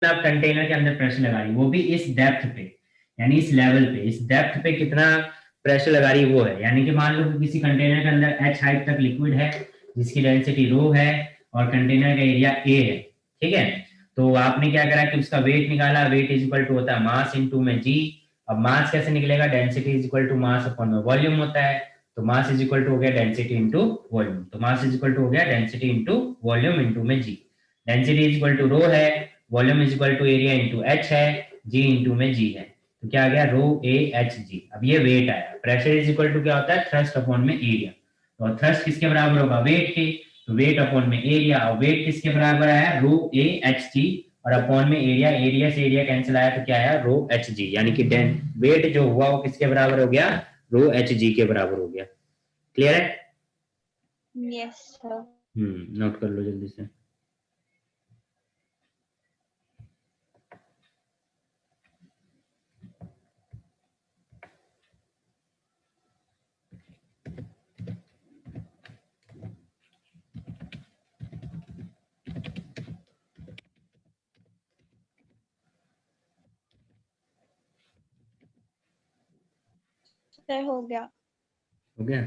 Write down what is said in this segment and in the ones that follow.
आप कंटेनर के अंदर प्रेशर लगा रही, वो भी इस डेप्थ पे, यानी इस लेवल पे, इस डेप्थ पे कितना प्रेशर लगा रही वो है। यानी कि मान लो कि किसी कंटेनर के अंदर h हाइट तक लिक्विड है जिसकी डेंसिटी रो है और कंटेनर का एरिया a है, ठीक है। तो आपने क्या करा कि उसका वेट निकाला, वेट इज इक्वल टू होता है मास इनटू में जी। अब मास कैसे निकलेगा, density is equal to mass upon में वॉल्यूम होता है, तो मास इज इक्वल टू हो गया डेंसिटी इनटू वॉल्यूम, तो मास इज इक्वल टू हो गया डेंसिटी इनटू वॉल्यूम इनटू में g. Density is equal to rho है, volume is equal to area into h है, जी इनटू में जी है, तो क्या आ गया रो ए एच जी। अब ये वेट आया। प्रेशर इज इक्वल टू क्या होता है, थ्रस्ट अपॉन में एरिया, तो थ्रस्ट किसके बराबर होगा, वेट के, तो वेट अपॉन में एरिया, और वेट किसके बराबर आया, रो ए एच जी, और अपॉन में एरिया, एरिया से एरिया कैंसिल आया तो क्या आया, रो एच जी, यानी कि वेट जो हुआ वो किसके बराबर हो गया, रो एच जी के बराबर हो गया। क्लियर है? Yes sir. नोट कर लो जल्दी से। सर हो गया। हो गया,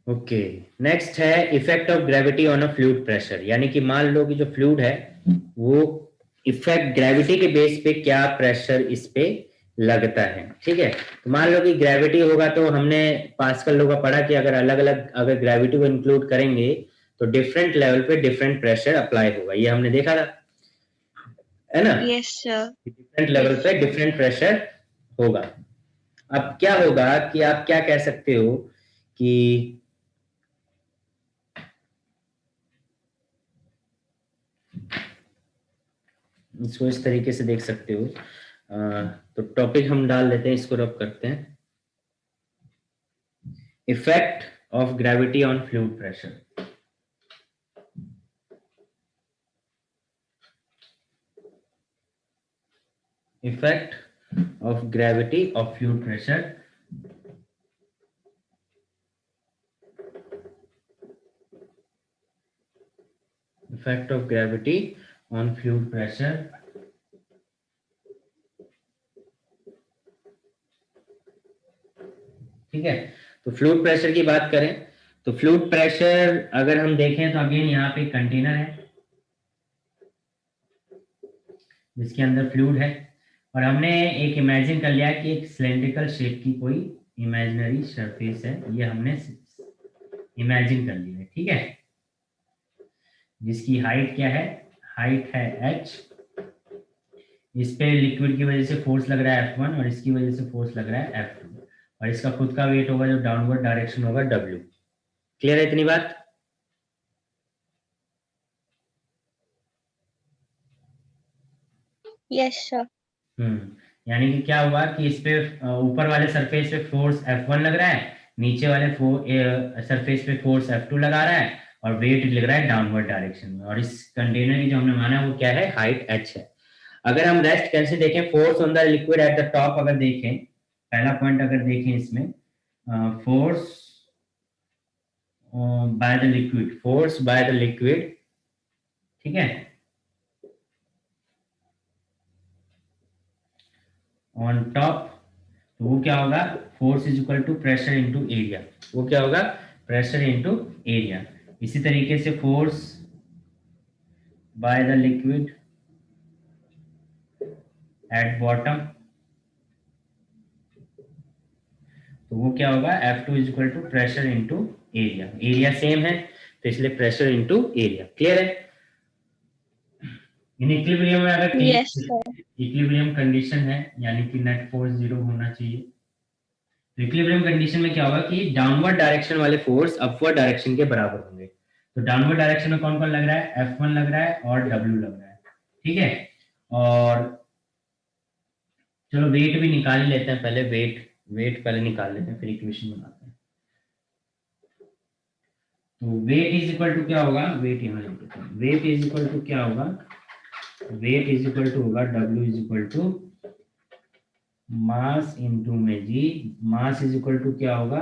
ओके। नेक्स्ट है effect of gravity on a fluid pressure, यानी कि मान लो कि जो फ्लूइड है वो इफेक्ट ग्रेविटी के बेस पे क्या प्रेशर इस पे लगता है, ठीक है। तो मान लो कि ग्रेविटी होगा, तो हमने पास्कल लॉ का पढ़ा कि अगर अलग अलग अगर ग्रेविटी को इंक्लूड करेंगे तो डिफरेंट लेवल पे डिफरेंट प्रेशर अप्लाई होगा, ये हमने देखा था, है ना। Yes sir. डिफरेंट लेवल पे डिफरेंट प्रेशर होगा। अब क्या होगा कि आप क्या कह सकते हो कि इसको इस तरीके से देख सकते हो, तो टॉपिक हम डाल देते हैं, इसको रब करते हैं, effect of gravity on fluid pressure. Effect of gravity of fluid pressure, effect of gravity on fluid pressure. ठीक है, तो फ्लूइड प्रेशर की बात करें तो फ्लूइड प्रेशर अगर हम देखें तो अगेन यहाँ पे कंटेनर है जिसके अंदर फ्लूइड है, और हमने एक इमेजिन कर लिया कि एक सिलेंड्रिकल शेप की कोई इमेजिनरी सरफेस है, ये हमने इमेजिन कर लिया है, ठीक है, जिसकी हाइट क्या है, हाइट है h, इस पे लिक्विड की वजह से फोर्स लग रहा है F1 और इसकी वजह से फोर्स लग रहा है F2, और इसका खुद का वेट होगा जो डाउनवर्ड डायरेक्शन होगा W। क्लियर है इतनी बात? Yes sir. यानी कि क्या हुआ कि इस पे ऊपर वाले सरफेस पे फोर्स F1 लग रहा है, नीचे वाले सरफेस पे फोर्स F2 लगा रहा है, और वेट लग रहा है डाउनवर्ड डायरेक्शन में, और इस कंटेनर की जो हमने माना वो क्या है, हाइट h है। अगर हम रेस्ट कैसे देखें, force on the liquid at the top अगर देखें, पहला पॉइंट अगर देखें इसमें, force by the liquid, force by the liquid, ठीक है, ऑन टॉप, तो वो क्या होगा, force is equal to pressure into area, वो क्या होगा, प्रेशर इनटू एरिया। इसी तरीके से force by the liquid at bottom, तो वो क्या होगा, F2 is equal to pressure into area, area same है तो इसलिए प्रेशर इनटू एरिया। क्लियर है? इन इक्विलिब्रियम में अगर यस सर। इक्विलिब्रियम कंडीशन है, यानी कि नेट फोर्स जीरो होना चाहिए, तो इक्विलिब्रियम कंडीशन में क्या होगा कि डाउनवर्ड डायरेक्शन वाले फोर्स अपवर्ड डायरेक्शन के बराबर होंगे। तो डाउनवर्ड डायरेक्शन में कौन कौन लग रहा है, F1 लग रहा है और W लग रहा है, ठीक है। और चलो वेट भी निकाल लेते हैं पहले, वेट पहले निकाल लेते हैं फिर इक्वेशन बनाते हैं। तो वेट इज इक्वल टू क्या होगा, वेट यहाँ लिख देते हैं, वेट इज इक्वल टू क्या होगा, वेट इज इक्वल टू होगा W is equal to mass into में g, mass is equal to क्या होगा,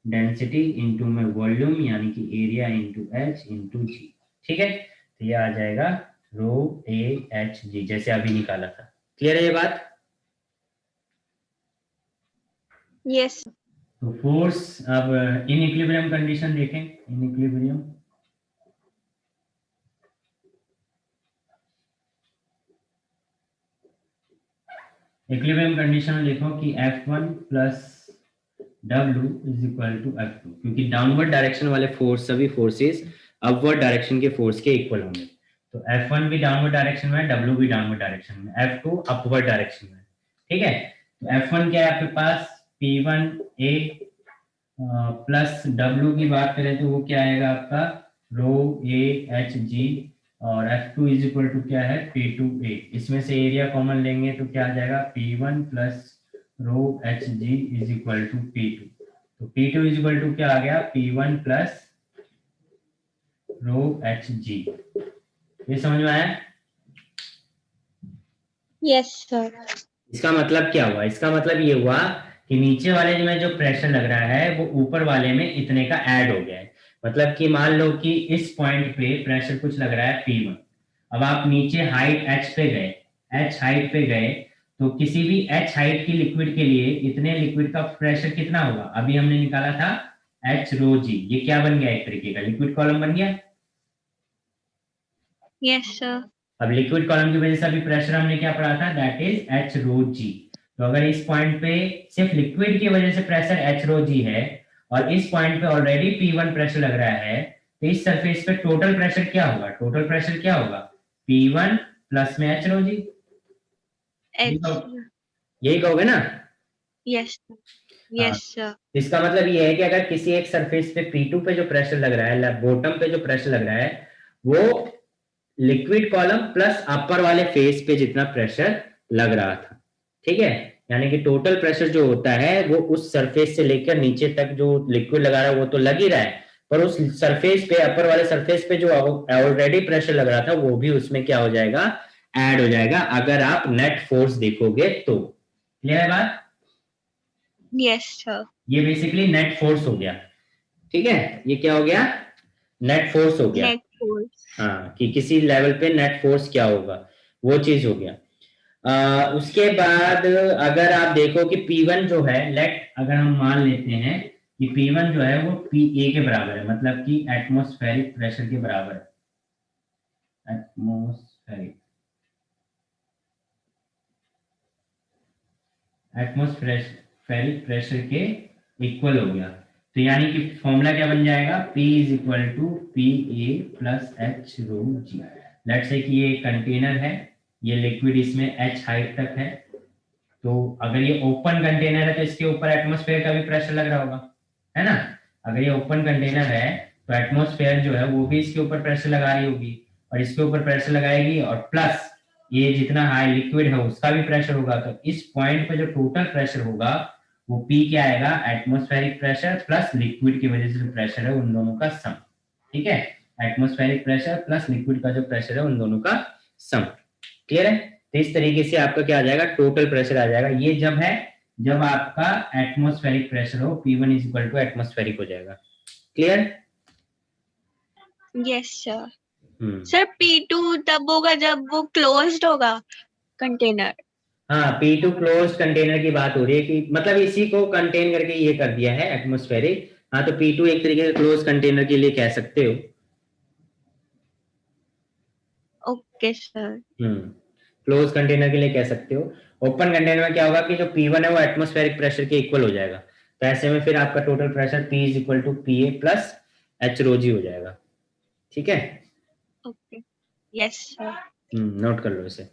डेंसिटी इनटू में वॉल्यूम, यानी कि area into h into g, ठीक है। तो ये आ जाएगा रो ए एच जी, जैसे अभी निकाला था। क्लियर है ये बात? यस। तो फोर्स अब इन इक्विलिब्रियम कंडीशन देखें, इन इक्विलिब्रियम। इक्विलिब्रियम कंडीशन में देखो कि F1 plus W is equal to F2, क्योंकि डाउनवर्ड डायरेक्शन वाले फोर्स, सभी फोर्सेस अपवर्ड डायरेक्शन के फोर्स के इक्वल होंगे। तो F1 भी डाउनवर्ड डायरेक्शन में, W भी डाउनवर्ड डायरेक्शन में, F2 अपवर्ड डायरेक्शन में। ठीक है, तो F1 क्या है आपके पास, P1A प्लस W की बात करें तो वो क्या आएगा आपका, रो ए एच जी, और F2 इज इक्वल टू क्या है, P2A। इसमें से एरिया कॉमन लेंगे तो क्या आ जाएगा, P1 plus rho h g is equal to P2। तो P2 इज इक्वल टू क्या आ गया, P1 प्लस रो एच जी। ये समझ में आया? Yes sir. इसका मतलब क्या हुआ, इसका मतलब ये हुआ कि नीचे वाले में जो प्रेशर लग रहा है वो ऊपर वाले में इतने का ऐड हो गया है। मतलब कि मान लो कि इस पॉइंट पे प्रेशर कुछ लग रहा है P1, अब आप नीचे हाइट h पे गए, h हाइट पे गए, तो किसी भी h हाइट की लिक्विड के लिए इतने लिक्विड का प्रेशर कितना होगा, अभी हमने निकाला था h रो जी, ये क्या बन गया, एक तरीके का लिक्विड कॉलम बन गया। Yes sir. अब लिक्विड कॉलम की वजह से अभी प्रेशर हमने क्या पढ़ा था, दैट इज एच रो जी। तो अगर इस पॉइंट पे सिर्फ लिक्विड की वजह से प्रेशर एच रो जी है, और इस पॉइंट पे ऑलरेडी P1 प्रेशर लग रहा है, तो इस सरफेस पे टोटल प्रेशर क्या होगा, टोटल प्रेशर क्या होगा, P1 प्लस में एच रो जी। एच। यही कहोगे ना? यस। हाँ, यस सर। इसका मतलब ये है कि अगर किसी एक सरफेस पे P2 पे जो प्रेशर लग रहा है, बॉटम पे जो प्रेशर लग रहा है, वो लिक्विड कॉलम प्लस अपर वाले फेस पे जितना प्रेशर लग रहा था। ठीक है, यानी कि टोटल प्रेशर जो होता है वो उस सरफेस से लेकर नीचे तक जो लिक्विड लगा रहा है वो तो लग ही रहा है, पर उस सरफेस पे, अपर वाले सरफेस पे जो ऑलरेडी प्रेशर लग रहा था वो भी उसमें क्या हो जाएगा, ऐड हो जाएगा, अगर आप नेट फोर्स देखोगे तो। क्लियर है बात? Yes sir. ये बेसिकली नेट फोर्स हो गया। ठीक है, ये क्या हो गया, नेट फोर्स हो गया। Net force. हाँ, कि किसी लेवल पे नेट फोर्स क्या होगा, वो चीज हो गया। उसके बाद अगर आप देखो कि P1 जो है, लेट अगर हम मान लेते हैं कि P1 जो है वो PA के बराबर है, मतलब कि एटमॉस्फेरिक प्रेशर के बराबर है, एटमॉस्फेरिक प्रेशर के इक्वल हो गया। तो यानी कि फॉर्मूला क्या बन जाएगा, P is equal to P A plus H rho g. Let's say कि ये कंटेनर है, ये लिक्विड इसमें h हाइट तक है, तो अगर ये ओपन कंटेनर है तो इसके ऊपर एटमॉस्फेयर का भी प्रेशर लग रहा होगा, है ना। अगर ये ओपन कंटेनर है तो एटमॉस्फेयर जो है वो भी इसके ऊपर प्रेशर लगा रही होगी, और इसके ऊपर प्रेशर लगाएगी, और प्लस ये जितना हाई लिक्विड है उसका भी प्रेशर होगा। तो इस पॉइंट पे जो टोटल प्रेशर होगा वो पी क्या आएगा, एटमॉस्फेरिक प्रेशर प्लस लिक्विड की वजह से जो प्रेशर है उन दोनों का सम। ठीक है, एटमॉस्फेरिक प्रेशर प्लस लिक्विड का जो प्रेशर है उन दोनों का सम। क्लियर है? तो इस तरीके से आपका क्या आ जाएगा, टोटल प्रेशर आ जाएगा। ये जब है, जब आपका एटमॉस्फेरिक प्रेशर हो, P1 is equal to atmospheric हो जाएगा। Clear? Yes sir. Sir P2 तब होगा जब वो क्लोज्ड होगा कंटेनर। हाँ, P2 क्लोज कंटेनर की बात हो रही है, कि मतलब इसी को कंटेन करके ये कर दिया है एटमॉस्फेरिक। हाँ, तो P2 एक तरीके से क्लोज कंटेनर के लिए कह सकते हो। Okay sir. क्लोज कंटेनर के लिए कह सकते हो। ओपन कंटेनर में क्या होगा कि जो P1 है वो एटमॉस्फेरिक प्रेशर के इक्वल हो जाएगा, तो ऐसे में फिर आपका total pressure P is equal to P A plus H rho G हो जाएगा। ठीक है, ओके। Yes sir. नोट कर लो इसे।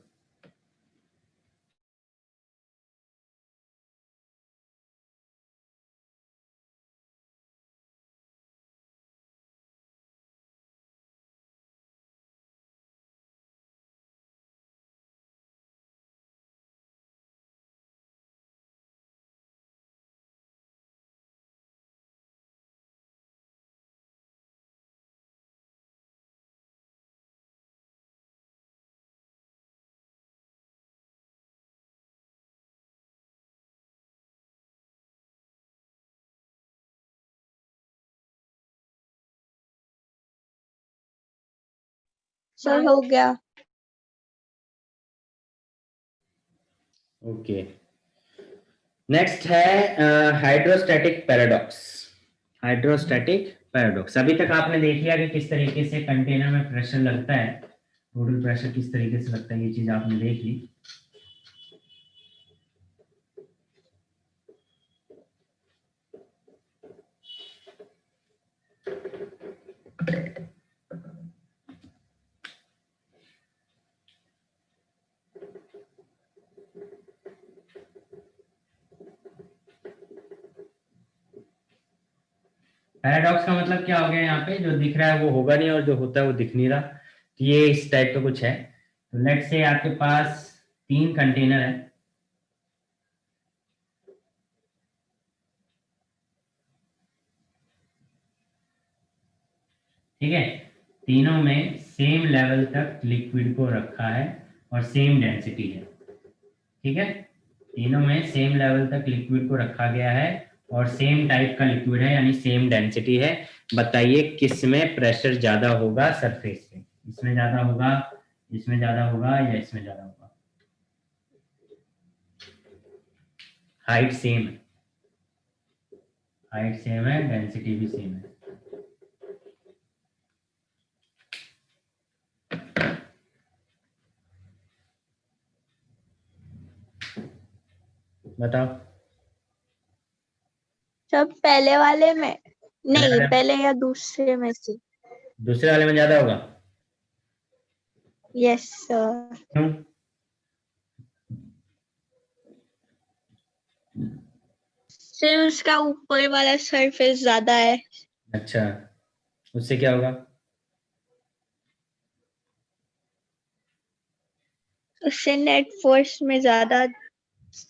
सर हो गया। ओके, नेक्स्ट है हाइड्रोस्टैटिक पैराडॉक्स। हाइड्रोस्टैटिक पैराडॉक्स, अभी तक आपने देख लिया कि किस तरीके से कंटेनर में प्रेशर लगता है, टोटल प्रेशर किस तरीके से लगता है, ये चीज आपने देख ली। पैराडॉक्स का मतलब क्या हो गया, यहाँ पे जो दिख रहा है वो होगा नहीं और जो होता है वो दिख नहीं रहा, तो ये इस टाइप का कुछ है। तो लेट्स से आपके पास 3 कंटेनर है, ठीक है, तीनों में सेम लेवल तक लिक्विड को रखा है और सेम डेंसिटी है, ठीक है, तीनों में सेम लेवल तक लिक्विड को रखा गया है और सेम टाइप का लिक्विड है यानी सेम डेंसिटी है। बताइए किस में प्रेशर ज्यादा होगा सरफेस पे, इसमें ज्यादा होगा, इसमें ज्यादा होगा या इसमें ज्यादा होगा? हाइट सेम है, हाइट सेम है, डेंसिटी भी सेम है। बताओ। सब पहले वाले में नहीं, पहले या दूसरे में से? दूसरे वाले में ज्यादा होगा। Yes sir. क्यों? सर उसका ऊपर वाला सरफेस ज्यादा है। अच्छा, उससे क्या होगा? उससे नेट फोर्स में ज्यादा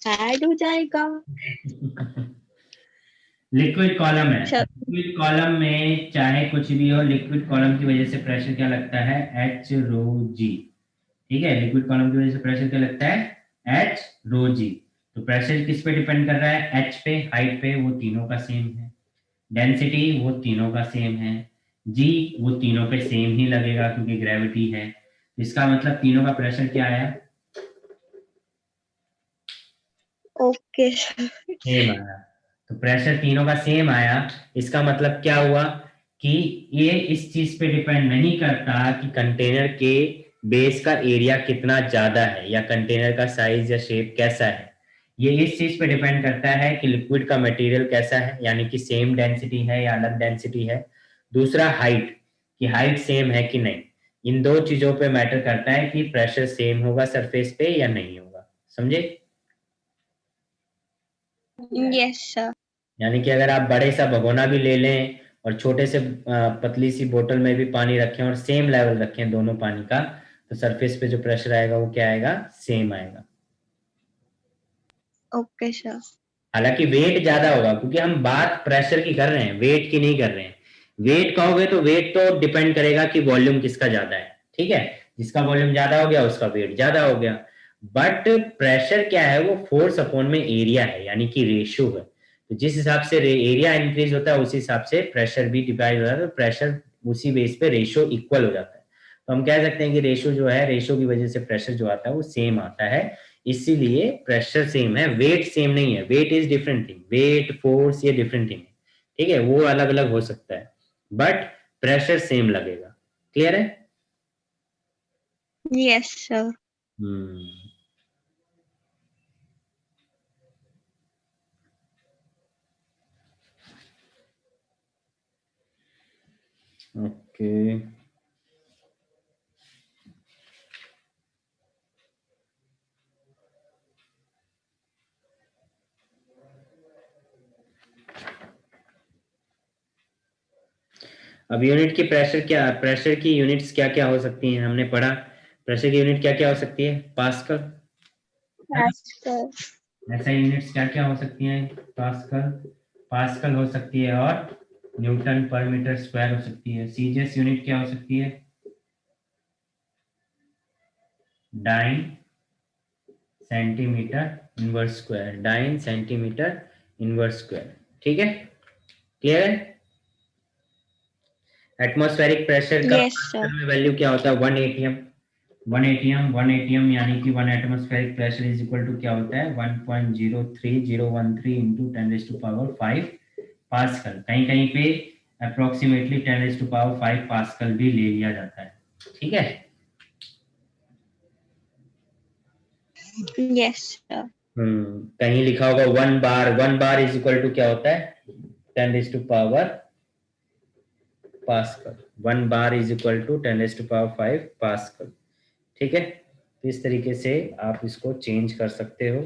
ऐड हो जाएगा। लिक्विड कॉलम है, अच्छा। लिक्विड कॉलम में चाहे कुछ भी हो, लिक्विड कॉलम की वजह से प्रेशर क्या लगता है, एच रो जी, ठीक है, लिक्विड कॉलम की वजह से प्रेशर क्या लगता है, एच रो जी। तो प्रेशर किस पे डिपेंड कर रहा है, एच पे, हाइट पे, वो तीनों का सेम है, डेंसिटी वो तीनों का सेम है, जी वो तीनों पे सेम ही लगेगा क्योंकि ग्रेविटी है। इसका मतलब तीनों का प्रेशर क्या आया, ओके। सेम आया। तो प्रेशर तीनों का सेम आया, इसका मतलब क्या हुआ कि ये इस चीज पे डिपेंड नहीं करता कि कंटेनर के बेस का एरिया कितना ज्यादा है या कंटेनर का साइज या शेप कैसा है, ये इस चीज पे डिपेंड करता है कि लिक्विड का मटेरियल कैसा है, यानी कि सेम डेंसिटी है या अलग डेंसिटी है। दूसरा हाइट, कि हाइट सेम है कि नहीं, इन दो चीजों पे मैटर करता है कि प्रेशर सेम होगा सरफेस पे या नहीं होगा, समझे? Yes sir. यानी कि अगर आप बड़े सा भगोना भी ले लें और छोटे से पतली सी बोतल में भी पानी रखें और सेम लेवल रखें दोनों पानी का, तो सरफेस पे जो प्रेशर आएगा वो क्या आएगा, सेम आएगा। Okay sir. हालांकि वेट ज्यादा होगा क्योंकि हम बात प्रेशर की कर रहे हैं, वेट की नहीं कर रहे हैं। वेट कहोगे तो वेट तो डिपेंड करेगा कि वॉल्यूम किसका ज्यादा है, ठीक है, जिसका वॉल्यूम ज्यादा हो गया उसका वेट ज्यादा हो गया। बट प्रेशर क्या है, वो फोर्स अपॉन में एरिया है, यानी कि रेशियो है। तो जिस हिसाब से एरिया इंक्रीज होता है उसी हिसाब से प्रेशर भी डिवाइड हो जाता है, तो प्रेशर उसी बेस पे रेशियो इक्वल हो जाता है। तो हम कह सकते हैं कि रेशियो जो है, रेशियो की वजह से प्रेशर जो आता है वो सेम आता है, इसीलिए प्रेशर सेम है, वेट सेम नहीं है। Weight is different thing, weight force ये डिफरेंट थिंग है, ठीक है, वो अलग अलग हो सकता है, बट प्रेशर सेम लगेगा। क्लियर है? Yes sir. Hmm, okay. अब यूनिट की प्रेशर क्या, प्रेशर की यूनिट्स क्या क्या हो सकती हैं, हमने पढ़ा प्रेशर की यूनिट क्या क्या हो सकती है, पास्कल, ऐसा यूनिट्स क्या क्या हो सकती हैं, पास्कल, पास्कल हो सकती है और न्यूटन पर मीटर स्क्वायर हो सकती है। सीजीएस यूनिट क्या हो सकती है, dyne centimetre inverse square, dyne centimetre inverse square, ठीक है, क्लियर है? एटमॉस्फेरिक प्रेशर का यस सर। पास्कल में वैल्यू क्या होता है, 1 atm, 1 atm यानी कि 1 atmospheric pressure is equal to क्या होता है 1.03013 इंटू 10⁵ पास्कल। कहीं कहीं पे अप्रोक्सीमेटली 10⁵ पास्कल भी ले लिया जाता है। ठीक है, यस सर। कहीं लिखा होगा 1 बार इज इक्वल टू क्या होता है 10⁵ pascal. 1 bar is equal to 10⁵ pascal. ठीक है, तो इस तरीके से आप इसको चेंज कर सकते हो।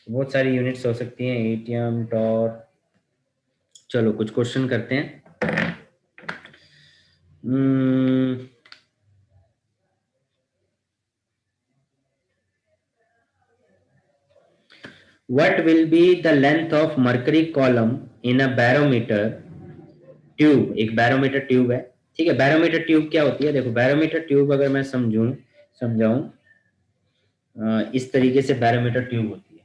बहुत सारी यूनिट्स हो सकती हैं, एटीएम, टॉर। चलो कुछ क्वेश्चन करते हैं। What will be the length of mercury column in a barometer tube? एक बैरोमीटर ट्यूब है, ठीक है। बैरोमीटर ट्यूब क्या होती है, देखो बैरोमीटर ट्यूब अगर मैं समझाऊं इस तरीके से बैरोमीटर ट्यूब होती है।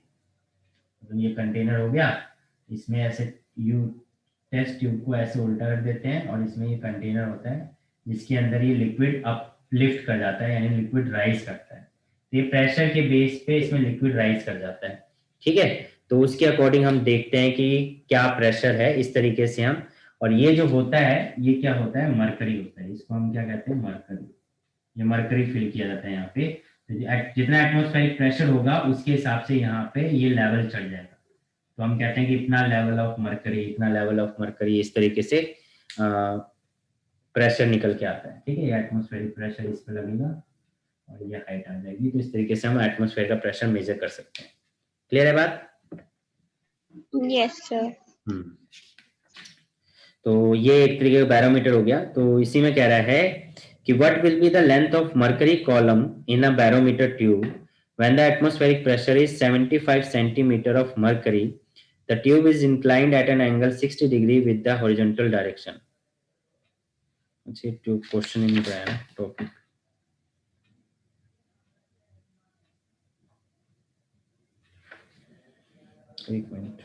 तो ये कंटेनर हो गया, इसमें ऐसे यू टेस्ट ट्यूब को ऐसे उल्टा कर देते हैं और इसमें ये कंटेनर होता है जिसके अंदर ये लिक्विड अपलिफ्ट कर जाता है, यानी लिक्विड राइज करता है। तो ये प्रेशर के बेस पे इसमें लिक्विड राइज कर जाता है। ठीक है, तो उसके अकॉर्डिंग हम देखते हैं कि क्या प्रेशर है, इस तरीके से हम। और ये जो होता है ये क्या होता है, मरकरी होता है। इसको हम क्या कहते हैं, मरकरी। ये मरकरी फिल किया जाता है यहाँ पे। तो जितना एटमॉस्फेरिक प्रेशर होगा उसके हिसाब से यहाँ पे ये लेवल चढ़ जाएगा। तो हम कहते हैं कि इतना लेवल ऑफ मरकरी, इतना लेवल ऑफ मरकरी, इस तरीके से प्रेशर निकल के आता है। ठीक है, ये एटमॉस्फेरिक प्रेशर इस पर लगेगा और ये हाइट आ जाएगी। तो इस तरीके से हम एटमॉस्फेयर का प्रेशर मेजर कर सकते हैं। क्लियर है बात? Yes sir. तो ये एक तरीके का बैरोमीटर हो गया। तो इसी में कह रहा है कि what will be the length of mercury column in a barometer tube when the atmospheric pressure is 75 centimeter of mercury, the tube is inclined at an angle 60 degree with the horizontal direction. अच्छा, जो question ही नहीं बताया ना topic. एक minute,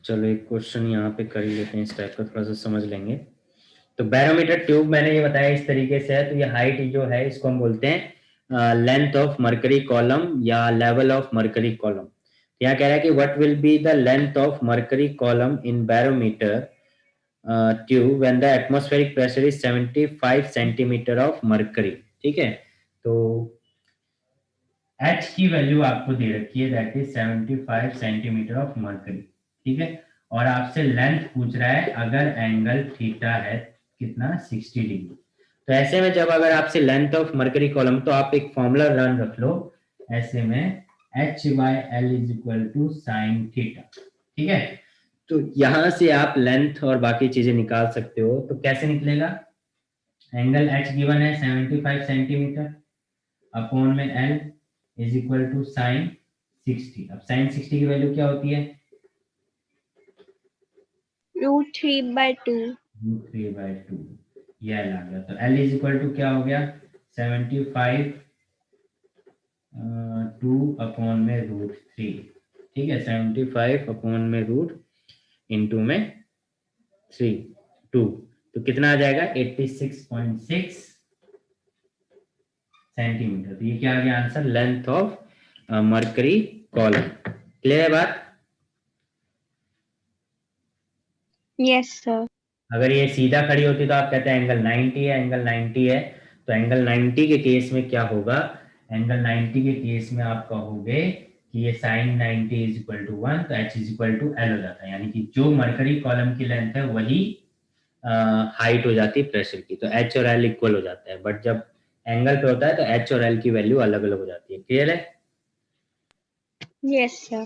चलो एक question यहाँ पे कर ही लेते हैं, इस टाइप का थोड़ा सा समझ लेंगे। तो बैरोमीटर ट्यूब मैंने ये बताया इस तरीके से है। तो ये हाइट जो है इसको हम बोलते हैं लेंथ ऑफ मरकरी कॉलम या लेवल ऑफ मरकरी कॉलम। यहाँ कह रहा है कि what will be the length of mercury column in barometer tube when the atmospheric pressure is 75 centimetre of mercury. ठीक है, तो H की वैल्यू आपको दे रखी है, that is 75 centimetre of mercury. ठीक है, और आपसे लेंथ पूछ रहा है अगर एंगल थीटा है कितना, 60 डिग्री। तो ऐसे में जब अगर आपसे लेंथ ऑफ मरकरी कॉलम, तो आप एक फॉर्मूला रन रख लो ऐसे में, H/L is equal to sine theta. ठीक है, तो यहां से आप लेंथ और बाकी चीजें निकाल सकते हो। तो कैसे निकलेगा, एंगल H गिवन है 75 सेंटीमीटर अपॉन में L is equal to sine 60। अब साइन 60 की वैल्यू क्या होती है, √3/2। √3/2 ये L आ गया। तो L इज इक्वल टू क्या हो गया, 75 2 अपॉन में √3। ठीक है, 75 अपॉन में रूट इंटू में 3 2, तो कितना आ जाएगा 86.6 सेंटीमीटर। तो ये क्या आ गया answer, length of mercury column. Clear है बात? Yes sir. अगर ये सीधा खड़ी होती तो आप कहते हैं एंगल 90 है, एंगल 90 है। तो एंगल 90 के केस में क्या होगा, एंगल 90 के केस में आप कहोगे कि ये साइन 90 इज इक्वल टू 1, तो H is equal to L हो जाता है। यानी कि जो मरकरी कॉलम की लेंथ है वही हाइट हो जाती है प्रेशर की। तो H और L इक्वल हो जाता है। बट जब एंगल पे होता है तो H और L की वैल्यू अलग अलग हो जाती है। क्लियर है? Yes sir.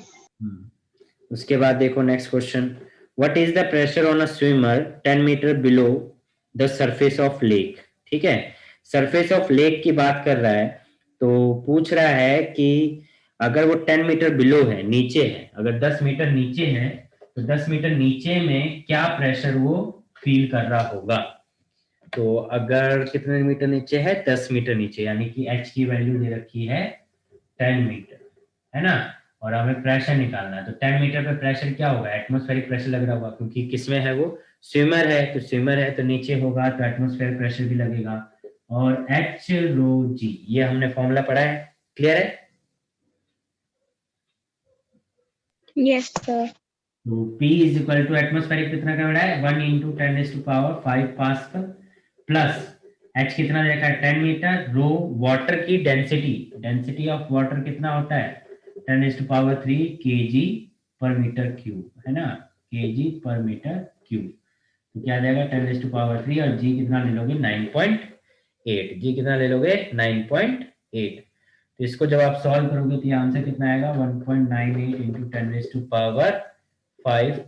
उसके बाद देखो next question, what is the pressure on a swimmer 10 metre below the surface of lake. ठीक है, सरफेस ऑफ लेक की बात कर रहा है। तो पूछ रहा है कि अगर वो 10 मीटर बिलो है, नीचे है, अगर 10 मीटर नीचे है, तो 10 मीटर नीचे में क्या प्रेशर वो फील कर रहा होगा। तो अगर कितने मीटर नीचे है, 10 मीटर नीचे, यानी कि H की वैल्यू दे रखी है 10 मीटर, है ना, और हमें प्रेशर निकालना है। तो 10 मीटर पे प्रेशर क्या होगा, एटमॉस्फेरिक प्रेशर लग रहा होगा, क्योंकि किसमें है वो, स्विमर है, तो स्विमर है तो नीचे होगा, तो एटमॉस्फेरिक प्रेशर भी लगेगा। और एच रो जी, ये हमने फॉर्मूला पढ़ा है, क्लियर है। Yes sir. तो P is equal to atmospheric कितना का बड़ा है, 1 इंटू 10⁵ पास्कल, प्लस H कितना देखा है 10 मीटर, रो वाटर की डेंसिटी, डेंसिटी ऑफ वाटर कितना होता है 10⁵ kg पर मीटर क्यूब, है ना, kg पर मीटर क्यूब। तो क्या आ जाएगा 10⁵, और जी कितना ले लोगे 9.8, जी कितना ले लोगे 9.8। तो इसको जब आप सॉल्व करोगे तो ये आंसर कितना आएगा 1.98 इंटू 10⁵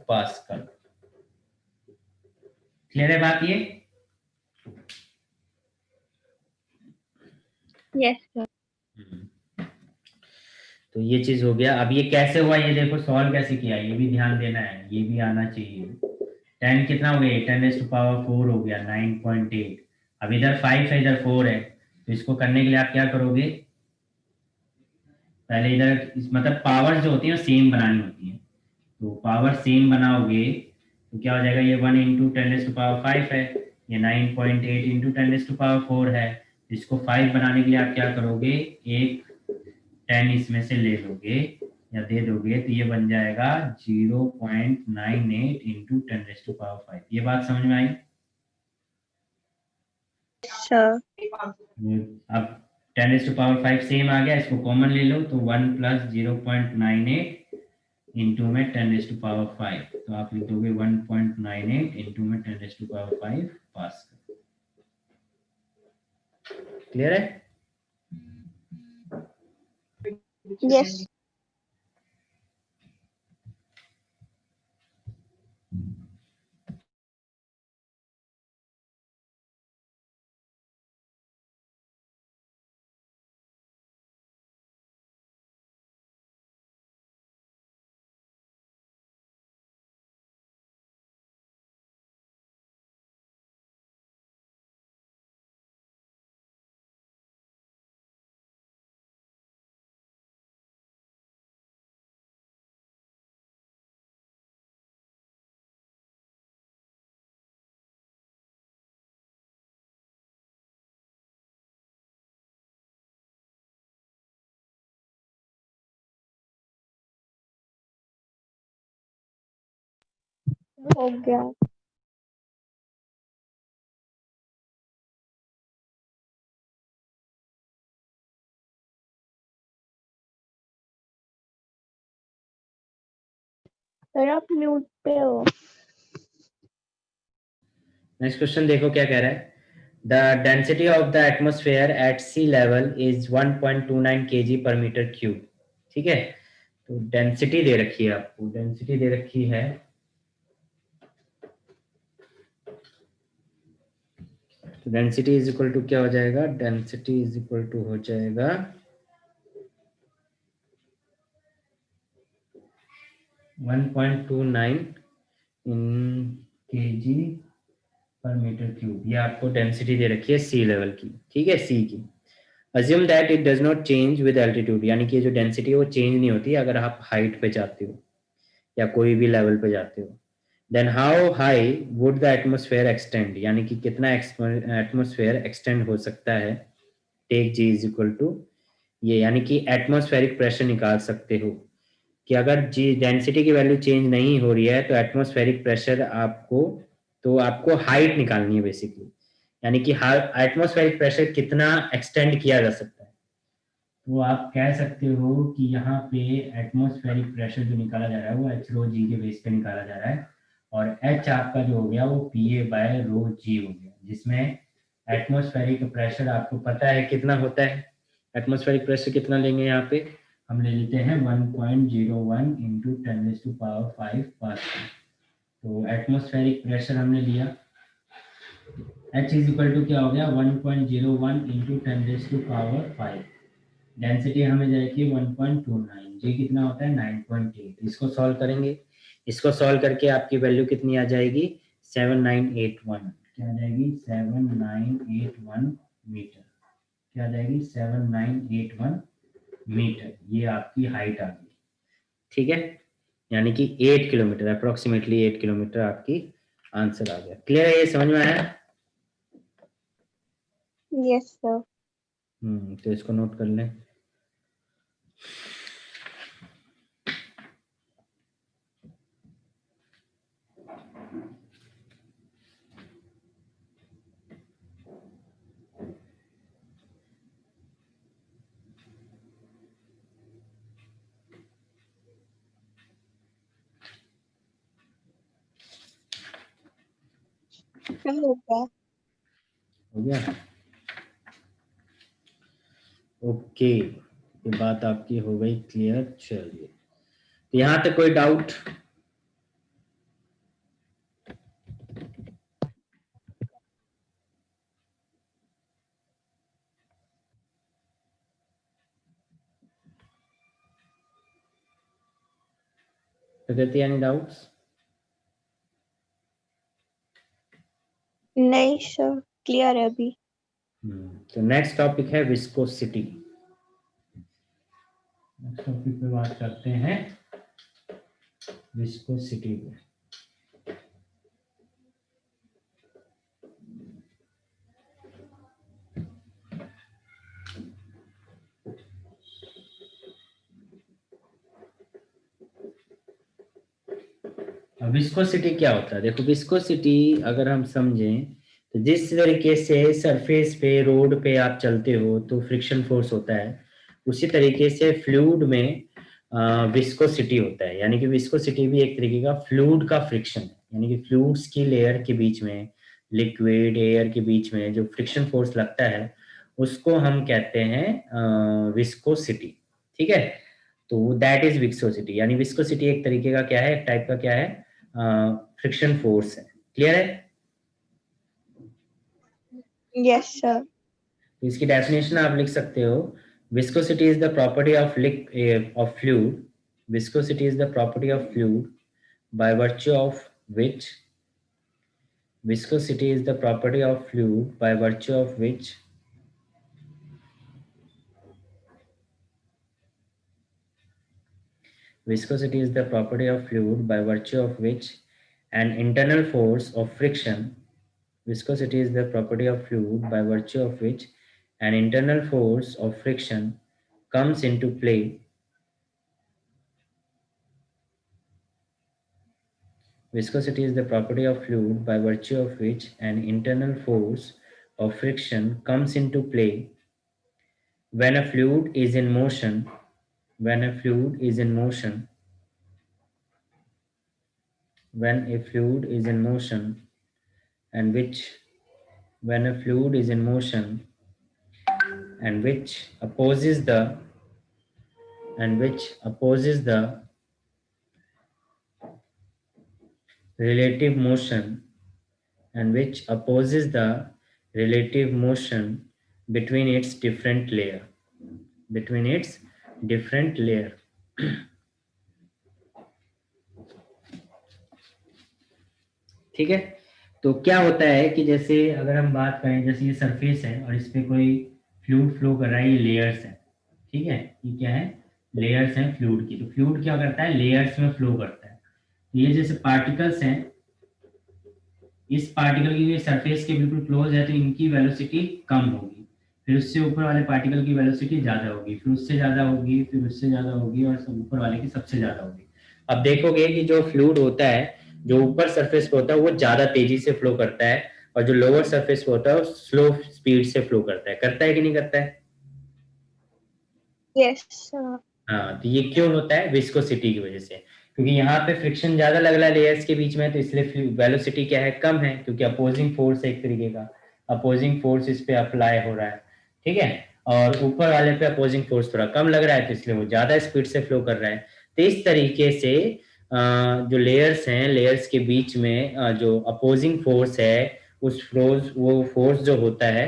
पास्कल। क्लियर है बात ये। Yes sir. तो ये चीज हो गया। अब ये कैसे हुआ ये देखो, सॉल्व कैसे किया ये भी ध्यान देना है, ये भी आना चाहिए। 10 कितना हो गया 10⁴ हो गया 9.8। अब इधर 5 है इधर 4 है, तो इसको करने के लिए आप क्या करोगे, पहले इधर मतलब पावर जो होती है सेम बनानी होती है, तो पावर सेम बनाओगे तो क्या हो जाएगा, ये 1 इंटू 10⁵ है, ये 9.8 इंटू 10⁴ है। इसको 5 बनाने के लिए आप क्या करोगे, एक 10 इसमें से ले लोगे या दे दोगे, तो ये बन जाएगा 0.98 इंटू 10⁵। ये बात समझ में आई। सर अब 10⁵ सेम आ गया, इसको कॉमन ले लो, तो 1 प्लस 0.98 इंटू में 10⁵, तो आप लिख दोगे 1.98 इंटू में 10⁵ पास्कल। क्लियर है। यस। हो गया। सर आप म्यूट पे हो। नेक्स्ट क्वेश्चन देखो क्या कह रहा है, the density of the atmosphere at sea level is 1.29 kg per metre cube. ठीक है, तो डेंसिटी दे रखी है आपको, डेंसिटी दे रखी है, तो डेंसिटी इज इक्वल टू क्या हो जाएगा, डेंसिटी इज इक्वल टू हो जाएगा 1.29 इन kg पर मीटर क्यूब। ये आपको डेंसिटी दे रखी है सी लेवल की, ठीक है, सी की। Assume that it does not change with altitude, यानी कि जो डेंसिटी है वो चेंज नहीं होती अगर आप हाइट पे जाते हो या कोई भी लेवल पे जाते हो। Then how high would the atmosphere extend, यानी कि कितना एटमोस्फेयर एक्सटेंड हो सकता है, take g is equal to ये, यानी कि एटमोस्फेरिक प्रेशर निकाल सकते हो कि अगर जी डेंसिटी की वैल्यू चेंज नहीं हो रही है तो एटमोस्फेरिक प्रेशर आपको, तो आपको हाइट निकालनी है बेसिकली, यानी कि एटमोस्फेरिक प्रेशर कितना एक्सटेंड किया जा सकता है। तो आप कह सकते हो कि यहाँ पे एटमोस्फेरिक प्रेशर जो निकाला जा रहा है वो एच रो जी के बेस पे निकाला जा रहा है, और एच आपका जो हो गया वो P A bye row G हो गया, जिसमें एटमोस्फेरिक प्रेशर आपको पता है कितना होता है, एटमोस्फेरिक प्रेशर कितना लेंगे यहाँ पे, हम ले लेते हैं 1.01 इंटू 10⁵ पास्कल। तो एटमोस्फेरिक प्रेशर हमने लिया, H इज इक्वल टू क्या हो गया 1.01 इंटू 10⁵, डेंसिटी हमें जाएगी 1.29, जी कितना होता है 9.8। इसको सॉल्व करेंगे, इसको सॉल्व करके आपकी वैल्यू कितनी आ जाएगी 7981, क्या आ जाएगी 7981 मीटर, क्या आ जाएगी 7981 मीटर, ये आपकी हाइट आ गई, ठीक है, यानी कि 8 किलोमीटर, अप्रोक्सीमेटली 8 किलोमीटर आपकी आंसर आ गया। क्लियर है, ये समझ में आया? Yes sir. तो इसको नोट कर लें। हो गया। हो गया, ओके, ये बात आपकी हो गई क्लियर। चलिए, तो यहां तक कोई डाउट? प्रगति, एनी डाउट्स? नहीं सर, क्लियर है अभी। तो नेक्स्ट टॉपिक है विस्कोसिटी। नेक्स्ट टॉपिक पे बात करते हैं विस्कोसिटी पे। अब विस्कोसिटी क्या होता है? देखो, विस्कोसिटी अगर हम समझें तो जिस तरीके से सरफेस पे, रोड पे आप चलते हो तो फ्रिक्शन फोर्स होता है, उसी तरीके से फ्लूइड में विस्कोसिटी होता है। यानी कि विस्कोसिटी भी एक तरीके का फ्लूइड का फ्रिक्शन है, यानी कि फ्लूइड्स की लेयर के बीच में, लिक्विड एयर के बीच में जो फ्रिक्शन फोर्स लगता है उसको हम कहते हैं विस्कोसिटी, ठीक है। तो दैट इज विस्कोसिटी, यानी विस्कोसिटी एक तरीके का क्या है, एक टाइप का क्या है, फ्रिक्शन फोर्स है। क्लियर है? Yes sir. तो इसकी डेफिनेशन आप लिख सकते हो, viscosity is the property of of fluid, viscosity is the property of fluid by virtue of which, viscosity is the property of fluid by virtue of which viscosity is the property of fluid by virtue of which an internal force of friction, viscosity is the property of fluid by virtue of which an internal force of friction comes into play viscosity is the property of fluid by virtue of which an internal force of friction comes into play when a fluid is in motion, when a fluid is in motion, when a fluid is in motion, and which, when a fluid is in motion and which opposes the, and which opposes the relative motion, and which opposes the relative motion between its different layer, between its different layer. ठीक है। तो क्या होता है कि जैसे अगर हम बात करें, जैसे ये सरफेस है और इस पे कोई फ्लूइड फ्लो कर रहा है, ये लेयर्स है, ठीक है, ये क्या है, लेयर्स हैं फ्लूइड की। तो फ्लूइड क्या करता है, लेयर्स में फ्लो करता है। ये जैसे पार्टिकल्स हैं, इस पार्टिकल की सरफेस के बिल्कुल क्लोज है तो इनकी वेलोसिटी कम होगी, फिर उससे ऊपर वाले पार्टिकल की वेलोसिटी ज्यादा होगी, फिर उससे ज्यादा होगी, फिर उससे ज्यादा होगी, और सब ऊपर वाले की सबसे ज्यादा होगी। अब देखोगे कि जो फ्लूइड होता है, जो ऊपर सरफेस पे होता है वो ज्यादा तेजी से फ्लो करता है, और जो लोअर सरफेस पे होता है वो स्लो स्पीड से फ्लो करता है कि नहीं करता है? Yes sir. हाँ, तो ये क्यों होता है? विस्कोसिटी की वजह से, क्योंकि यहाँ पे फ्रिक्शन ज्यादा लग रहा है लेयर्स के बीच में, तो इसलिए वेलोसिटी क्या है, कम है, क्योंकि अपोजिंग फोर्स है, एक तरीके का अपोजिंग फोर्स इस पे अप्लाई हो रहा है, ठीक है। और ऊपर वाले पे अपोजिंग फोर्स थोड़ा कम लग रहा है, तो इसलिए वो ज्यादा स्पीड से फ्लो कर रहा है। तो इस तरीके से जो लेयर्स हैं, लेयर्स के बीच में जो अपोजिंग फोर्स है, वो फोर्स जो होता है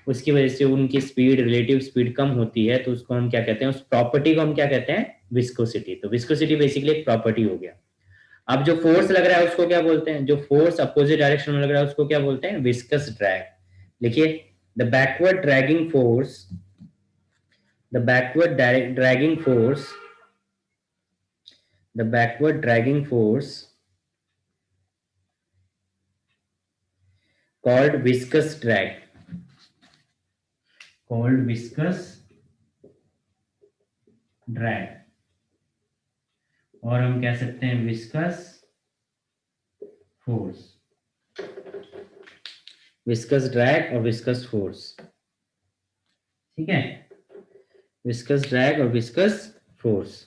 उसकी वजह से उनकी स्पीड, रिलेटिव स्पीड कम होती है, तो उसको हम क्या कहते हैं, उस प्रॉपर्टी को हम क्या कहते हैं, विस्कोसिटी। तो विस्कोसिटी बेसिकली एक प्रॉपर्टी हो गया। अब जो फोर्स लग रहा है उसको क्या बोलते हैं, जो फोर्स अपोजिट डायरेक्शन में लग रहा है उसको क्या बोलते हैं, विस्कस ड्रैग। देखिए, the backward dragging force, the backward dragging force, the backward dragging force called viscous drag, called viscous drag, और हम कह सकते हैं विस्कस फोर्स, विस्कस ड्रैग और विस्कस फोर्स, ठीक है, विस्कस ड्रैग और विस्कस फोर्स।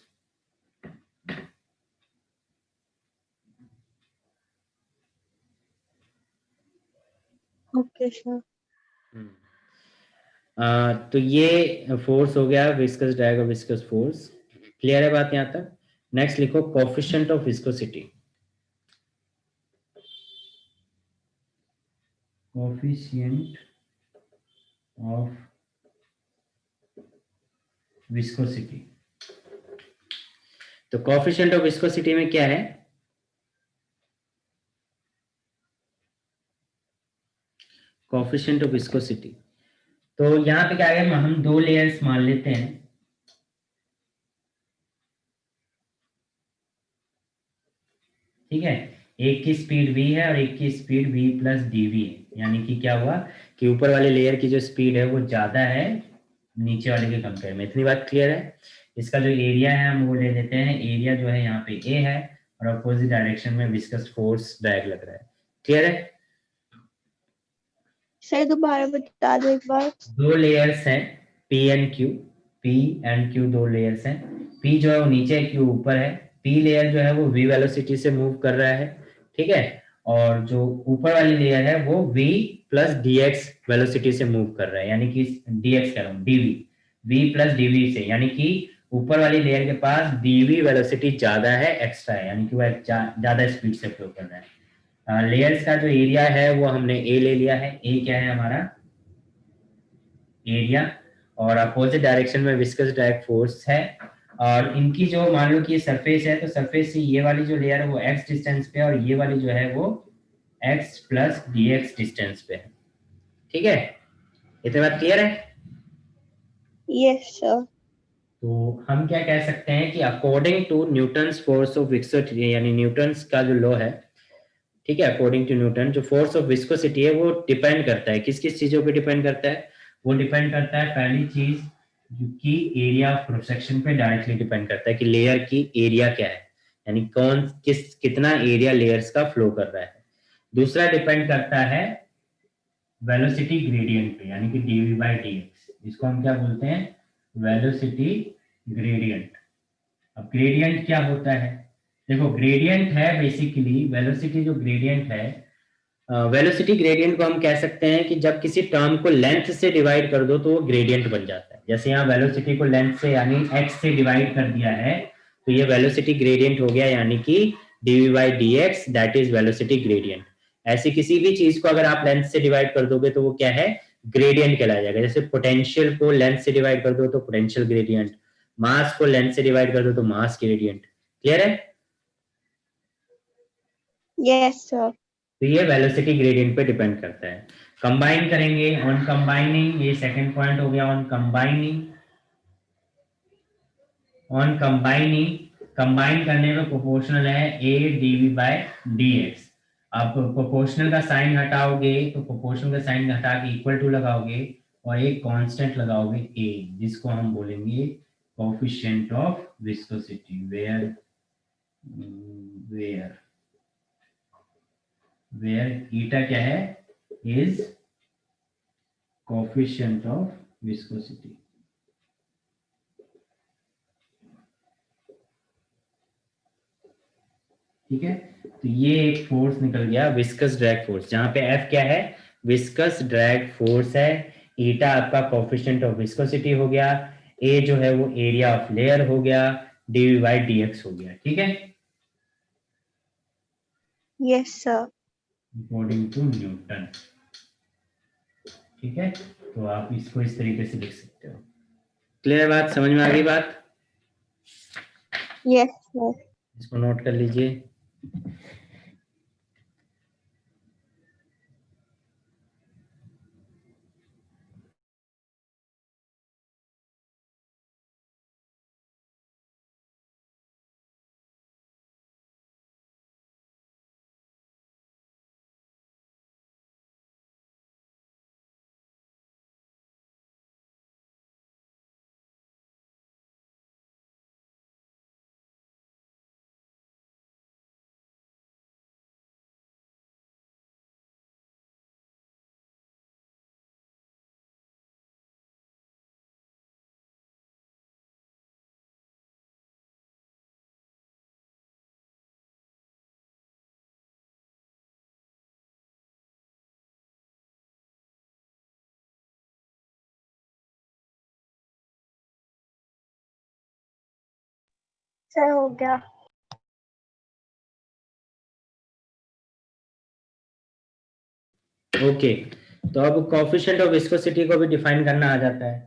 Okay sir. तो ये फोर्स हो गया विस्कस ड्रैग और विस्कस फोर्स। क्लियर है बात यहां तक? नेक्स्ट लिखो coefficient of viscosity, coefficient of viscosity. तो कोफिशिएंट ऑफ विस्कोसिटी में क्या है? कोफिशिएंट ऑफ विस्कोसिटी, तो यहाँ पे क्या है, हम दो लेयर्स मान लेते हैं, ठीक है, एक की स्पीड v है और एक की स्पीड v प्लस dv है, यानी कि क्या हुआ कि ऊपर वाले लेयर की जो स्पीड है वो ज्यादा है नीचे वाले के कंपेयर में। इतनी बात क्लियर है? इसका जो एरिया है हम वो ले लेते हैं, एरिया जो है यहाँ पे a है और अपोजिट डायरेक्शन में विस्कस फोर्स ड्रैग लग रहा है। क्लियर है? सर दोबारा बता दो एक बार। दो लेयर्स हैं P and Q, P and Q दो लेयर्स हैं। P जो है वो नीचे है, Q ऊपर है। P लेयर जो है वो v वेलोसिटी से मूव कर रहा है, ठीक है, और जो ऊपर वाली लेयर है वो v प्लस dx वेलोसिटी से मूव कर रहा है, यानी कि dx कह रहा हूँ dv, v प्लस dv से, यानी कि ऊपर वाली लेयर के पास dv वेलोसिटी ज्यादा है, एक्स्ट्रा है, यानी कि वो ज्यादा स्पीड से फ्लो कर रहा है। लेयर्स का जो एरिया है वो हमने a ले लिया है। a क्या है हमारा? एरिया, और अपोजिट डायरेक्शन में विस्कस ड्रैग फोर्स है, और इनकी जो मान लो कि सरफेस है, तो सरफेस से ये वाली जो लेयर है वो x डिस्टेंस पे और ये वाली जो है वो x प्लस dx डिस्टेंस पे है, ठीक है, इतनी बात क्लियर है? Yes sir. तो हम क्या कह सकते हैं कि according to Newton's force of viscosity, यानी न्यूटन्स का जो लॉ है, ठीक है, अकॉर्डिंग टू न्यूटन जो फोर्स ऑफ विस्कोसिटी है वो डिपेंड करता है किस किस चीजों पे डिपेंड करता है? वो डिपेंड करता है पहली चीज कि एरिया ऑफ क्रॉस सेक्शन पे डायरेक्टली डिपेंड करता है कि लेयर की एरिया क्या है, यानी कौन कितना एरिया लेयर्स का फ्लो कर रहा है। दूसरा डिपेंड करता है वेलोसिटी ग्रेडियंट पे, यानी कि dv बाई dx, इसको हम क्या बोलते हैं? Velocity gradient. अब ग्रेडियंट क्या होता है? देखो ग्रेडियंट है बेसिकली वेलोसिटी, जो ग्रेडियंट है, वेलोसिटी ग्रेडियंट को हम कह सकते हैं कि जब किसी टर्म को लेंथ से डिवाइड कर दो तो वो ग्रेडियंट बन जाता है। जैसे यहाँ वेलोसिटी को लेंथ से यानी x से डिवाइड कर दिया है, तो ये वेलोसिटी ग्रेडियंट हो गया, यानी कि dv by dx that is velocity gradient. ऐसे किसी भी चीज को अगर आप लेंथ से डिवाइड कर दोगे तो वो क्या है? ग्रेडियंट कहलाया जाएगा। जैसे पोटेंशियल को लेंथ से डिवाइड कर दो तो पोटेंशियल ग्रेडियंट, मास को लेंथ से डिवाइड कर दो तो मास ग्रेडियंट। क्लियर है? Yes sir. तो ये वेलोसिटी ग्रेडियंट पे डिपेंड करता है। कंबाइन करेंगे, ऑन कंबाइनिंग, ये सेकंड पॉइंट हो गया, on combining, on combining, combine करने में प्रोपोर्शनल है a dv बाय dx। आप प्रोपोर्शनल का साइन हटाओगे तो प्रोपोर्शनल का साइन हटा के इक्वल टू लगाओगे और एक कांस्टेंट लगाओगे a, जिसको हम बोलेंगे coefficient of viscosity, where where where eta क्या है? Is coefficient of viscosity. ठीक है, तो ये एक फोर्स निकल गया विस्कस ड्रैग फोर्स, जहां पे F क्या है? विस्कस ड्रैग फोर्स है, ईटा आपका कोफिशिएंट ऑफ विस्कोसिटी हो गया, A जो है वो एरिया ऑफ लेयर हो गया, dv बाई dx हो गया, ठीक है, yes sir. According to Newton. ठीक है, तो आप इसको इस तरीके से लिख सकते हो। क्लियर बात? समझ में आ गई बात? Yes sir. इसको नोट कर लीजिए। सर हो गया। ओके, तो अब कोएफिशिएंट ऑफ विस्कोसिटी को भी डिफाइन करना आ जाता है।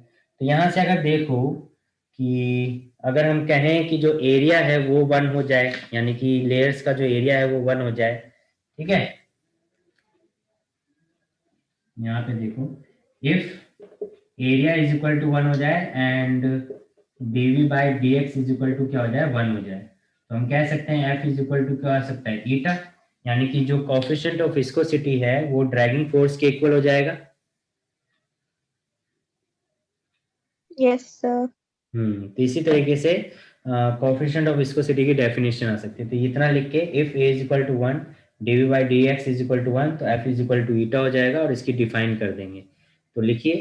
तो यहाँ से अगर देखो कि अगर हम कहें कि जो एरिया है वो 1 हो जाए, यानी कि लेयर्स का जो एरिया है वो 1 हो जाए, ठीक है। यहाँ पे देखो, if area is equal to 1 हो जाए and dv by dx is equal to क्या हो जाए, 1 हो जाए, तो हम कह सकते हैं f इज इक्वल टू क्या आ सकता है, ईटा, यानी कि जो कोएफिशिएंट ऑफ विस्कोसिटी है वो ड्रैगिंग फोर्स के इक्वल हो जाएगा। Yes sir. तो इसी तरीके से कोएफिशिएंट ऑफ विस्कोसिटी की डेफिनेशन आ सकती है। तो इतना लिख के if a is equal to 1 dv by dx is equal to 1, तो f is equal to eta हो जाएगा और इसकी डिफाइन कर देंगे। तो लिखिए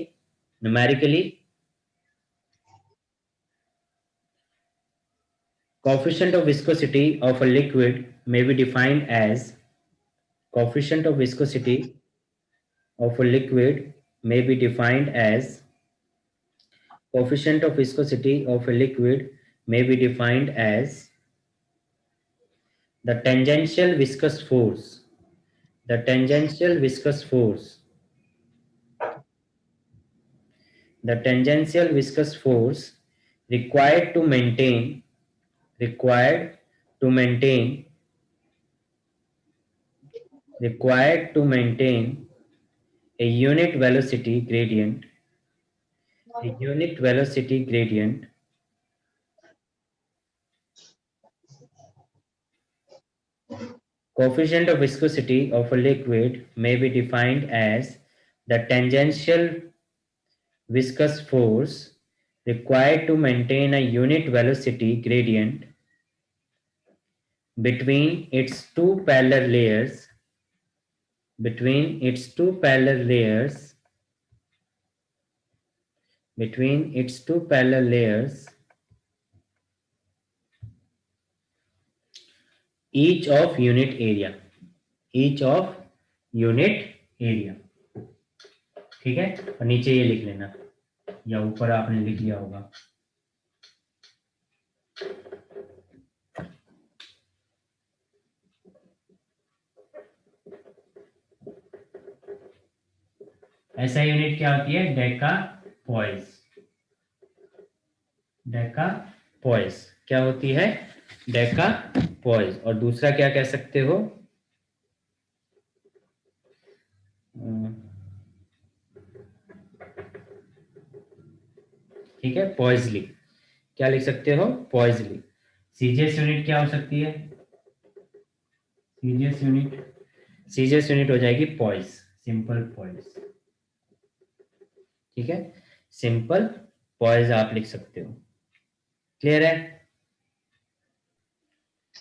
numerically, coefficient of viscosity of a liquid may be defined as coefficient of viscosity of a liquid may be defined as coefficient of viscosity of a liquid may be defined as the tangential viscous force, the tangential viscous force, the tangential viscous force required to maintain required to maintain required to maintain a unit velocity gradient, a unit velocity gradient coefficient of viscosity of a liquid may be defined as the tangential viscous force required to maintain a unit velocity gradient between its two parallel layers between its two parallel layers between its two parallel layers each of unit area, each of unit area, ठीक है। और नीचे ये लिख लेना या ऊपर आपने लिख लिया होगा। ऐसा यूनिट क्या होती है, डेकापॉइस। डेकापॉइस क्या होती है, डेकापॉइस। और दूसरा क्या कह सकते हो, ठीक है, पॉइजली। क्या लिख सकते हो, पॉइजली। सीजीएस यूनिट क्या हो सकती है, सीजीएस यूनिट हो जाएगी पॉइज, सिंपल पॉइज, ठीक है। सिंपल पॉइज आप लिख सकते हो। क्लियर है?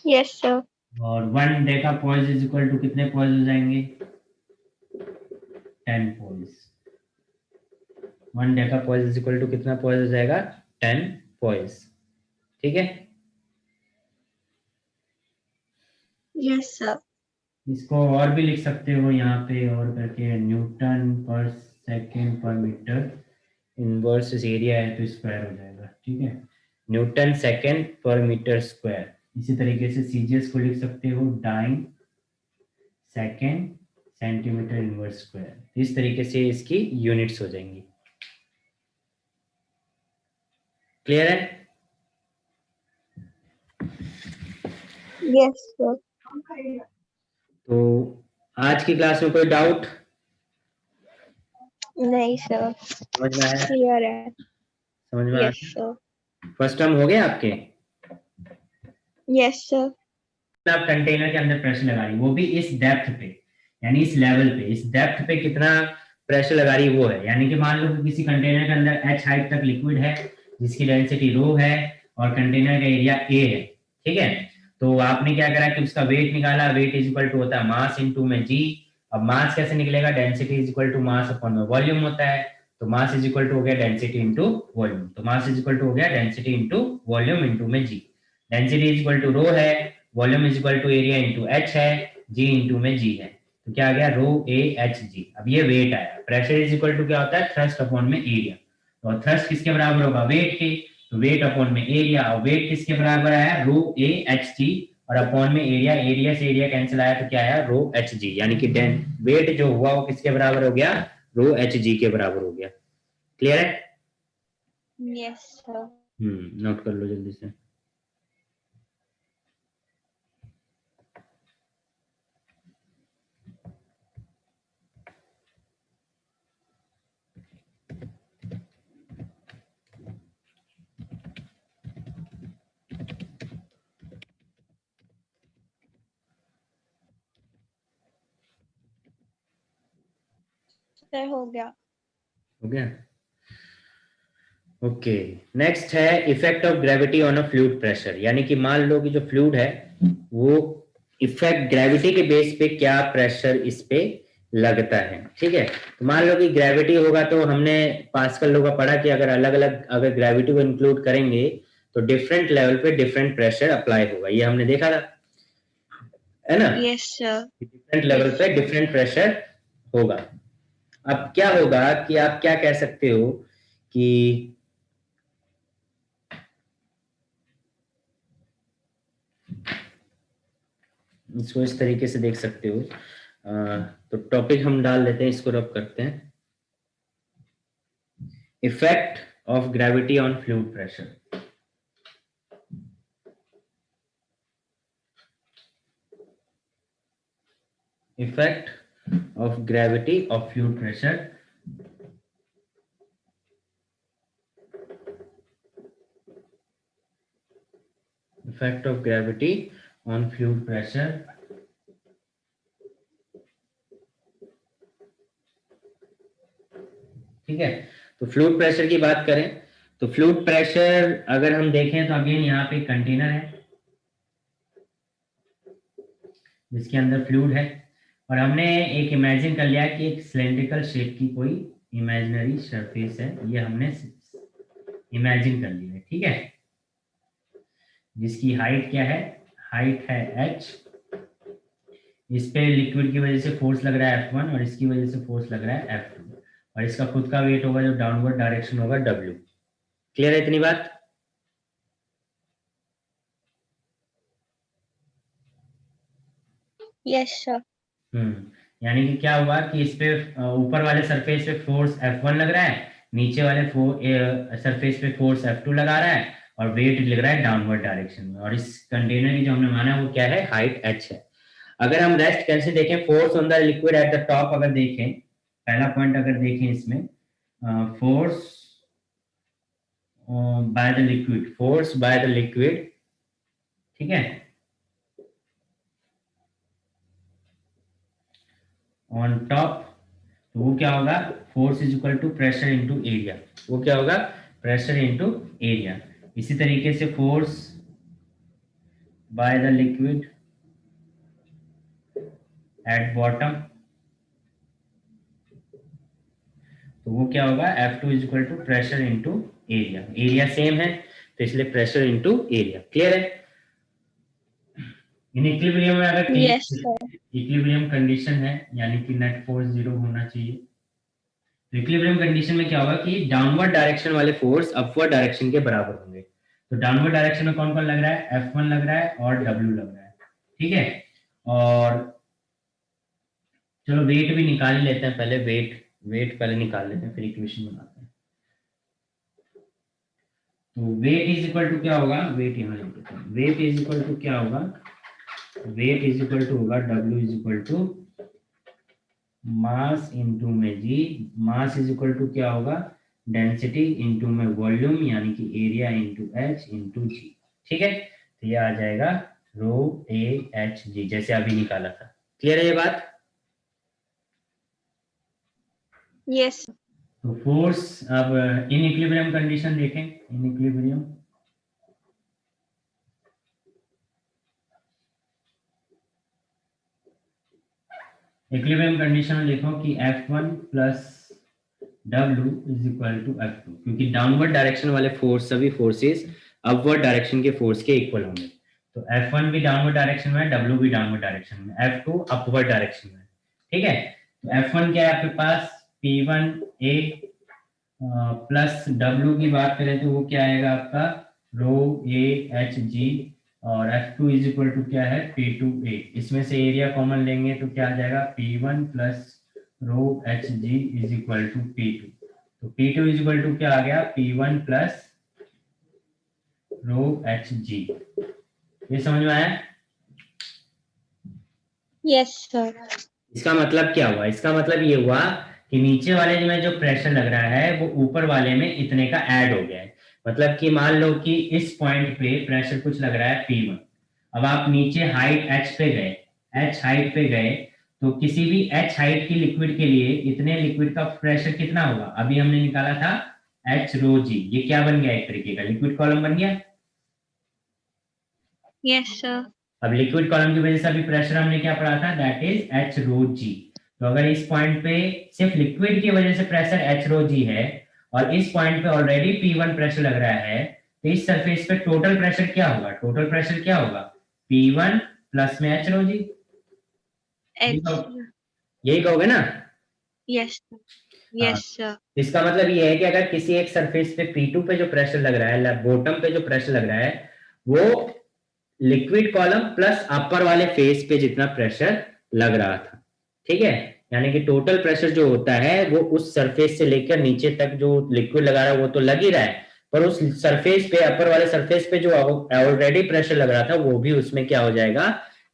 Yes sir. और 1 deca poise is equal to कितने पॉइज हो जाएंगे, 10 poise. 1 deca poise is equal to कितना पॉइज हो जाएगा, 10 पॉइज, ठीक है। Yes sir. इसको और भी लिख सकते हो यहाँ पे और करके, न्यूटन पर second per metre inverse area है तो स्क्वायर हो जाएगा, ठीक है, newton second per metre square. इसी तरीके से सीजीएस को लिख सकते हो dyne second centimetre inverse square. इस तरीके से इसकी यूनिट्स हो जाएंगी। क्लियर है? Yes sir. तो आज की क्लास में कोई डाउट? नहीं सर, समझ में आया? क्लियर है। समझ में आया? Yes sir. फर्स्ट टर्म हो गए आपके? Yes sir. आप कंटेनर के अंदर प्रेशर लगा रही, वो भी इस डेप्थ पे, यानी इस लेवल पे, इस डेप्थ पे कितना प्रेशर लगा रही वो है। यानी कि मान लो कि किसी कंटेनर के अंदर h हाइट तक लिक्विड है जिसकी डेंसिटी रो है और कंटेनर का एरिया a है, ठीक है। तो आपने क्या करा कि उसका वेट निकाला, वेट इज इक्वल टू होता है मास इनटू में g। अब मास कैसे निकलेगा, density is equal to mass upon में वॉल्यूम होता है, तो मास इज इक्वल टू हो गया डेंसिटी इनटू वॉल्यूम, तो मास इज इक्वल टू हो गया डेंसिटी इनटू वॉल्यूम इनटू में g। Density is equal to rho है, volume is equal to area into h है, g इनटू में g है, तो क्या आ गया, रो a h g। अब ये वेट आया। प्रेशर इज इक्वल टू क्या होता है, थ्रस्ट अपॉन में एरिया, तो थ्रस्ट किसके बराबर होगा, वेट के, तो वेट अपॉन में एरिया, और वेट किसके बराबर आया, रो ए एच जी, और अपॉन में एरिया, एरिया से एरिया कैंसिल आया तो क्या आया, रो एच जी, यानी कि वेट जो हुआ वो किसके बराबर हो गया, रो एच जी के बराबर हो गया। क्लियर है? Yes sir. नोट कर लो जल्दी से। सर हो गया। हो गया। ओके, नेक्स्ट है effect of gravity on a fluid pressure, यानी कि मान लो कि जो फ्लूइड है वो इफेक्ट ग्रेविटी के बेस पे क्या प्रेशर इस पे लगता है। ठीक है, तो मान लो कि ग्रेविटी होगा तो हमने पास्कल लॉ का पढ़ा कि अगर अलग अलग अगर ग्रेविटी को इंक्लूड करेंगे तो डिफरेंट लेवल पे डिफरेंट प्रेशर अप्लाई होगा, ये हमने देखा था, है ना? Yes sir. डिफरेंट लेवल पे डिफरेंट प्रेशर होगा। अब क्या होगा कि आप क्या कह सकते हो कि इसको इस तरीके से देख सकते हो। तो टॉपिक हम डाल लेते हैं, इसको रब करते हैं, effect of gravity on fluid pressure. Effect of gravity of fluid pressure, effect of gravity on fluid pressure. ठीक है, तो फ्लूइड प्रेशर की बात करें तो फ्लूइड प्रेशर अगर हम देखें तो अगेन यहाँ पे कंटेनर है जिसके अंदर फ्लूइड है, और हमने एक इमेजिन कर लिया कि एक सिलेंड्रिकल शेप की कोई इमेजिनरी सरफेस है, ये हमने इमेजिन कर लिया है। ठीक है, जिसकी हाइट क्या है, हाइट है h, इस पे लिक्विड की वजह से फोर्स लग रहा है F1 और इसकी वजह से फोर्स लग रहा है F2, और इसका खुद का वेट होगा जो डाउनवर्ड डायरेक्शन होगा W। क्लियर है इतनी बात? Yes sir. यानी कि क्या हुआ कि इस पे ऊपर वाले सरफेस पे फोर्स F1 लग रहा है, नीचे वाले सरफेस पे फोर्स F2 लगा रहा है, और वेट लग रहा है डाउनवर्ड डायरेक्शन में, और इस कंटेनर की जो हमने माना वो क्या है, हाइट h है। अगर हम रेस्ट कैसे देखें, force on the liquid at the top अगर देखें, पहला पॉइंट अगर देखें इसमें, force by the liquid, force by the liquid, ठीक है, ऑन टॉप, तो वो क्या होगा, force is equal to pressure into area, वो क्या होगा, प्रेशर इनटू एरिया। इसी तरीके से force by the liquid at bottom, तो वो क्या होगा, F2 is equal to pressure into area, area same है तो इसलिए प्रेशर इनटू एरिया। क्लियर है? इन इक्विलिब्रियम में अगर इक्विलिब्रियम कंडीशन है यानी कि नेट फोर्स 0 होना चाहिए। तो इक्विलिब्रियम कंडीशन में क्या होगा कि डाउनवर्ड डायरेक्शन वाले फोर्स अपवर्ड डायरेक्शन के बराबर होंगे। तो डाउनवर्ड डायरेक्शन में कौन कौन लग रहा है, F1 लग रहा है और W लग रहा है। ठीक है, और चलो वेट भी निकाल लेते हैं पहले, वेट पहले निकाल लेते हैं फिर इक्वेशन बनाते हैं। तो वेट इज इक्वल टू क्या होगा, वेट यहाँ लिख देते हैं, वेट इज इक्वल टू क्या होगा, वेट इज इक्वल टू होगा W is equal to mass into में g, mass is equal to क्या होगा, डेंसिटी इनटू में वॉल्यूम यानी कि area into h into g. ठीक है, तो ये आ जाएगा रो ए एच जी, जैसे अभी निकाला था। क्लियर है ये बात? यस। तो फोर्स, अब इन इक्विलिब्रियम कंडीशन देखें, इन इक्विलिब्रियम, इक्विलिब्रियम कंडीशन में देखो कि F1 plus W is equal to F2, क्योंकि डाउनवर्ड डायरेक्शन वाले फोर्स सभी फोर्सेस अपवर्ड डायरेक्शन के फोर्स के इक्वल होंगे। तो F1 भी डाउनवर्ड डायरेक्शन में है, W भी डाउनवर्ड डायरेक्शन में, F2 अपवर्ड डायरेक्शन में। ठीक है, तो F1 क्या है आपके पास, P1A प्लस डब्ल्यू की बात करें तो वो क्या आएगा आपका रो ए एच जी, और F2 इज इक्वल टू क्या है P2A। इसमें से एरिया कॉमन लेंगे तो क्या आ जाएगा P1 plus rho h g is equal to P2। तो P2 इज इक्वल टू क्या आ गया P1 प्लस रो एच जी। ये समझ में आया? Yes sir. इसका मतलब क्या हुआ? इसका मतलब ये हुआ कि नीचे वाले में जो प्रेशर लग रहा है वो ऊपर वाले में इतने का ऐड हो गया है। मतलब कि मान लो कि इस पॉइंट पे प्रेशर कुछ लग रहा है P1, अब आप नीचे हाइट h पे गए, h हाइट पे गए, तो किसी भी h हाइट की लिक्विड के लिए इतने लिक्विड का प्रेशर कितना होगा? अभी हमने निकाला था h रो जी, ये क्या बन गया? एक तरीके का लिक्विड कॉलम बन गया। Yes sir. अब लिक्विड कॉलम की वजह से अभी प्रेशर हमने क्या पढ़ा था, दैट इज एच रो जी। तो अगर इस पॉइंट पे सिर्फ लिक्विड की वजह से प्रेशर एच रो जी है और इस पॉइंट पे ऑलरेडी P1 प्रेशर लग रहा है, तो इस सरफेस पे टोटल प्रेशर क्या होगा? टोटल प्रेशर क्या होगा? P1 प्लस में एच रो जी। एच। यही कहोगे ना? यस हाँ, यस सर। इसका मतलब ये है कि अगर किसी एक सरफेस पे P2 पे जो प्रेशर लग रहा है, बॉटम पे जो प्रेशर लग रहा है, वो लिक्विड कॉलम प्लस अपर वाले फेस पे जितना प्रेशर लग रहा था, ठीक है? यानी कि टोटल प्रेशर जो होता है वो उस सरफेस से लेकर नीचे तक जो लिक्विड लगा रहा है वो तो लग ही रहा है, पर उस सरफेस पे, अपर वाले सरफेस पे जो ऑलरेडी प्रेशर लग रहा था वो भी उसमें क्या हो जाएगा?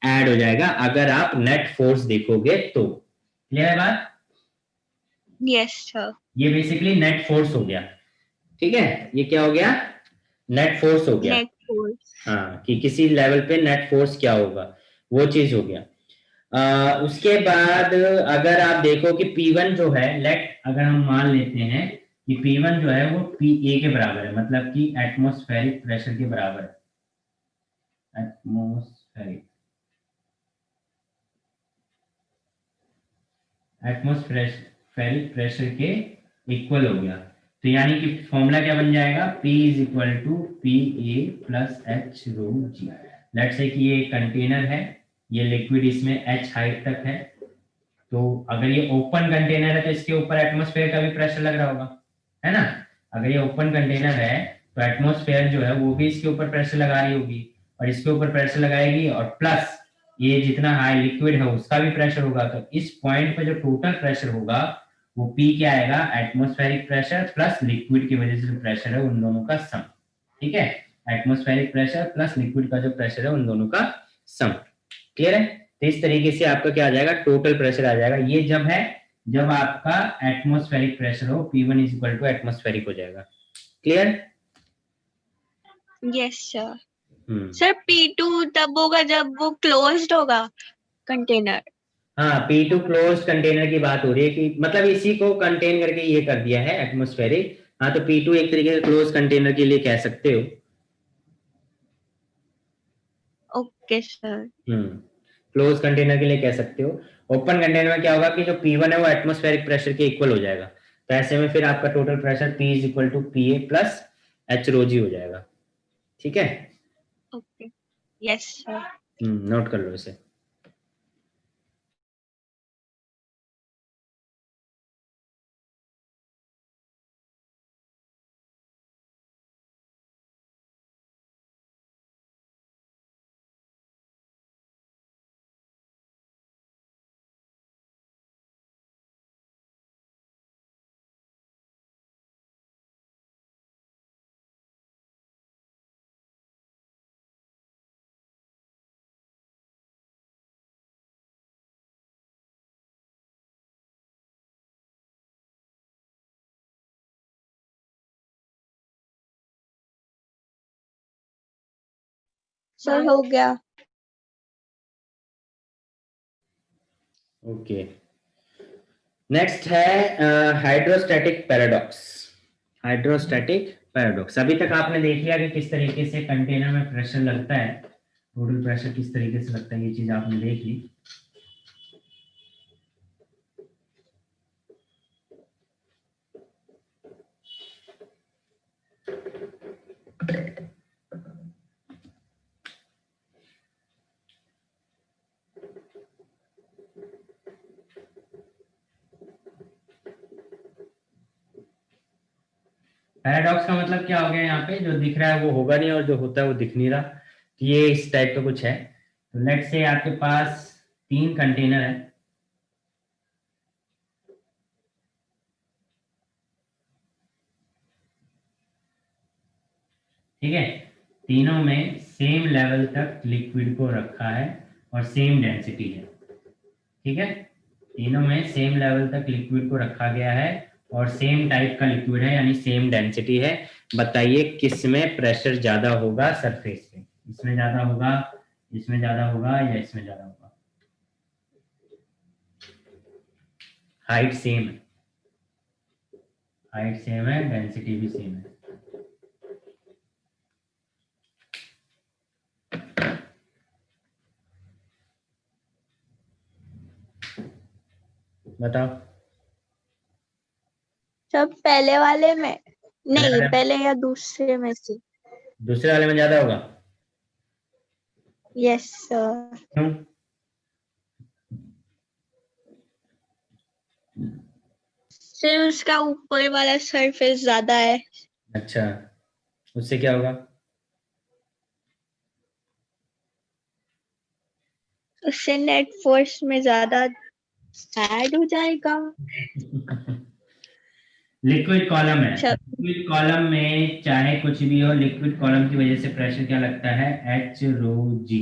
ऐड हो जाएगा, अगर आप नेट फोर्स देखोगे तो। क्लियर है बात? Yes sir. ये बेसिकली नेट फोर्स हो गया, ठीक है? ये क्या हो गया? नेट फोर्स हो गया। Net force. हाँ, कि किसी लेवल पे नेट फोर्स क्या होगा, वो चीज हो गया। उसके बाद अगर आप देखो कि P1 जो है, लेट अगर हम मान लेते हैं कि P1 जो है वो PA के बराबर है, मतलब कि एटमॉस्फेरिक प्रेशर के बराबर है। एटमॉस्फेरिक प्रेशर के इक्वल हो गया। तो यानी कि फॉर्मूला क्या बन जाएगा? P is equal to P A plus H rho g. Let say कि ये कंटेनर है, ये लिक्विड इसमें h हाइट तक है, तो अगर ये ओपन कंटेनर है तो इसके ऊपर एटमॉस्फेयर का भी प्रेशर लग रहा होगा, है ना? अगर ये ओपन कंटेनर है तो एटमॉस्फेयर जो है वो भी इसके ऊपर प्रेशर लगा रही होगी, और इसके ऊपर प्रेशर लगाएगी, और प्लस ये जितना हाई लिक्विड है उसका भी प्रेशर होगा। तो इस पॉइंट पे जो टोटल प्रेशर होगा वो पी क्या आएगा? एटमॉस्फेरिक प्रेशर प्लस लिक्विड की वजह से जो प्रेशर है उन दोनों का सम, ठीक है? एटमॉस्फेरिक प्रेशर प्लस लिक्विड का जो प्रेशर है उन दोनों का सम। क्लियर है? तो इस तरीके से आपका क्या आ जाएगा? टोटल प्रेशर आ जाएगा। ये जब है जब आपका एटमॉस्फेरिक प्रेशर हो, P1 is equal to atmospheric हो जाएगा। Clear? Yes sir. Sir P2 तब होगा जब वो क्लोज्ड होगा कंटेनर। हाँ, P2 क्लोज कंटेनर की बात हो रही है, कि मतलब इसी को कंटेन करके ये कर दिया है एटमॉस्फेरिक। हाँ, तो P2 एक तरीके से क्लोज कंटेनर के लिए कह सकते हो। Okay sir. क्लोज कंटेनर के लिए कह सकते हो। ओपन कंटेनर में क्या होगा कि जो P1 है वो एटमॉस्फेरिक प्रेशर के इक्वल हो जाएगा, तो ऐसे में फिर आपका total pressure P is equal to P A plus H rho G हो जाएगा, ठीक है? ओके। Yes sir. नोट कर लो इसे। सर हो गया। ओके, नेक्स्ट है हाइड्रोस्टैटिक पैराडॉक्स। हाइड्रोस्टैटिक पैराडॉक्स, अभी तक आपने देख लिया कि किस तरीके से कंटेनर में प्रेशर लगता है, टोटल प्रेशर किस तरीके से लगता है, ये चीज आपने देख ली। पैराडॉक्स का मतलब क्या हो गया, यहाँ पे जो दिख रहा है वो होगा नहीं और जो होता है वो दिख नहीं रहा, तो ये इस टाइप का कुछ है। तो लेट्स से आपके पास 3 कंटेनर है, ठीक है, तीनों में सेम लेवल तक लिक्विड को रखा है और सेम डेंसिटी है, ठीक है, तीनों में सेम लेवल तक लिक्विड को रखा गया है और सेम टाइप का लिक्विड है यानी सेम डेंसिटी है। बताइए किस में प्रेशर ज्यादा होगा सरफेस पे, इसमें ज्यादा होगा, इसमें ज्यादा होगा या इसमें ज्यादा होगा? हाइट सेम है, हाइट सेम है, डेंसिटी भी सेम है। बताओ। सब पहले वाले में नहीं, पहले पहले या दूसरे में से। दूसरे वाले में ज्यादा होगा। Yes sir. क्यों? सिर्फ उसका ऊपर वाला सरफेस ज्यादा है। अच्छा, उससे क्या होगा? उससे नेट फोर्स में ज्यादा ऐड हो जाएगा। लिक्विड कॉलम है, अच्छा। लिक्विड कॉलम में चाहे कुछ भी हो, लिक्विड कॉलम की वजह से प्रेशर क्या लगता है, एच रो जी,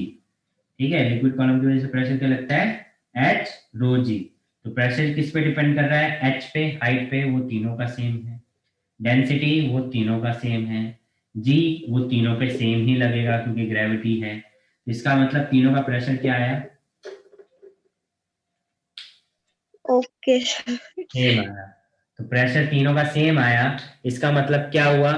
ठीक है, लिक्विड कॉलम की वजह से प्रेशर क्या लगता है, एच रो जी। तो प्रेशर किस पे डिपेंड कर रहा है, एच पे, हाइट पे, वो तीनों का सेम है, डेंसिटी वो तीनों का सेम है, जी वो तीनों पे सेम ही लगेगा क्योंकि ग्रेविटी है। इसका मतलब तीनों का प्रेशर क्या आया, ओके। सेम आया। तो प्रेशर तीनों का सेम आया, इसका मतलब क्या हुआ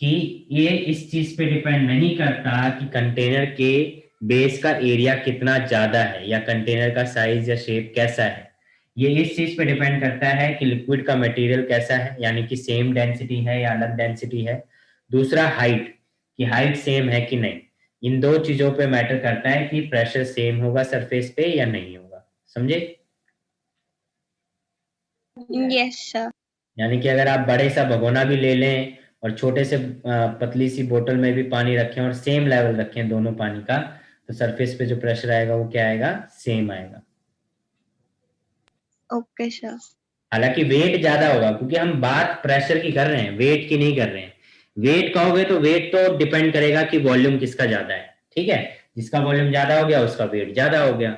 कि ये इस चीज पे डिपेंड नहीं करता कि कंटेनर के बेस का एरिया कितना ज्यादा है या कंटेनर का साइज या शेप कैसा है, ये इस चीज पे डिपेंड करता है कि लिक्विड का मटेरियल कैसा है, यानी कि सेम डेंसिटी है या अलग डेंसिटी है। दूसरा हाइट, कि हाइट सेम है कि नहीं, इन दो चीजों पे मैटर करता है कि प्रेशर सेम होगा सरफेस पे या नहीं होगा, समझे? Yes sir. यानी कि अगर आप बड़े सा भगोना भी ले लें और छोटे से पतली सी बोतल में भी पानी रखें और सेम लेवल रखें दोनों पानी का, तो सरफेस पे जो प्रेशर आएगा वो क्या आएगा, सेम आएगा। Okay sir. हालांकि वेट ज्यादा होगा क्योंकि हम बात प्रेशर की कर रहे हैं, वेट की नहीं कर रहे हैं। वेट कहोगे तो वेट तो डिपेंड करेगा कि वॉल्यूम किसका ज्यादा है, ठीक है, जिसका वॉल्यूम ज्यादा हो गया उसका वेट ज्यादा हो गया।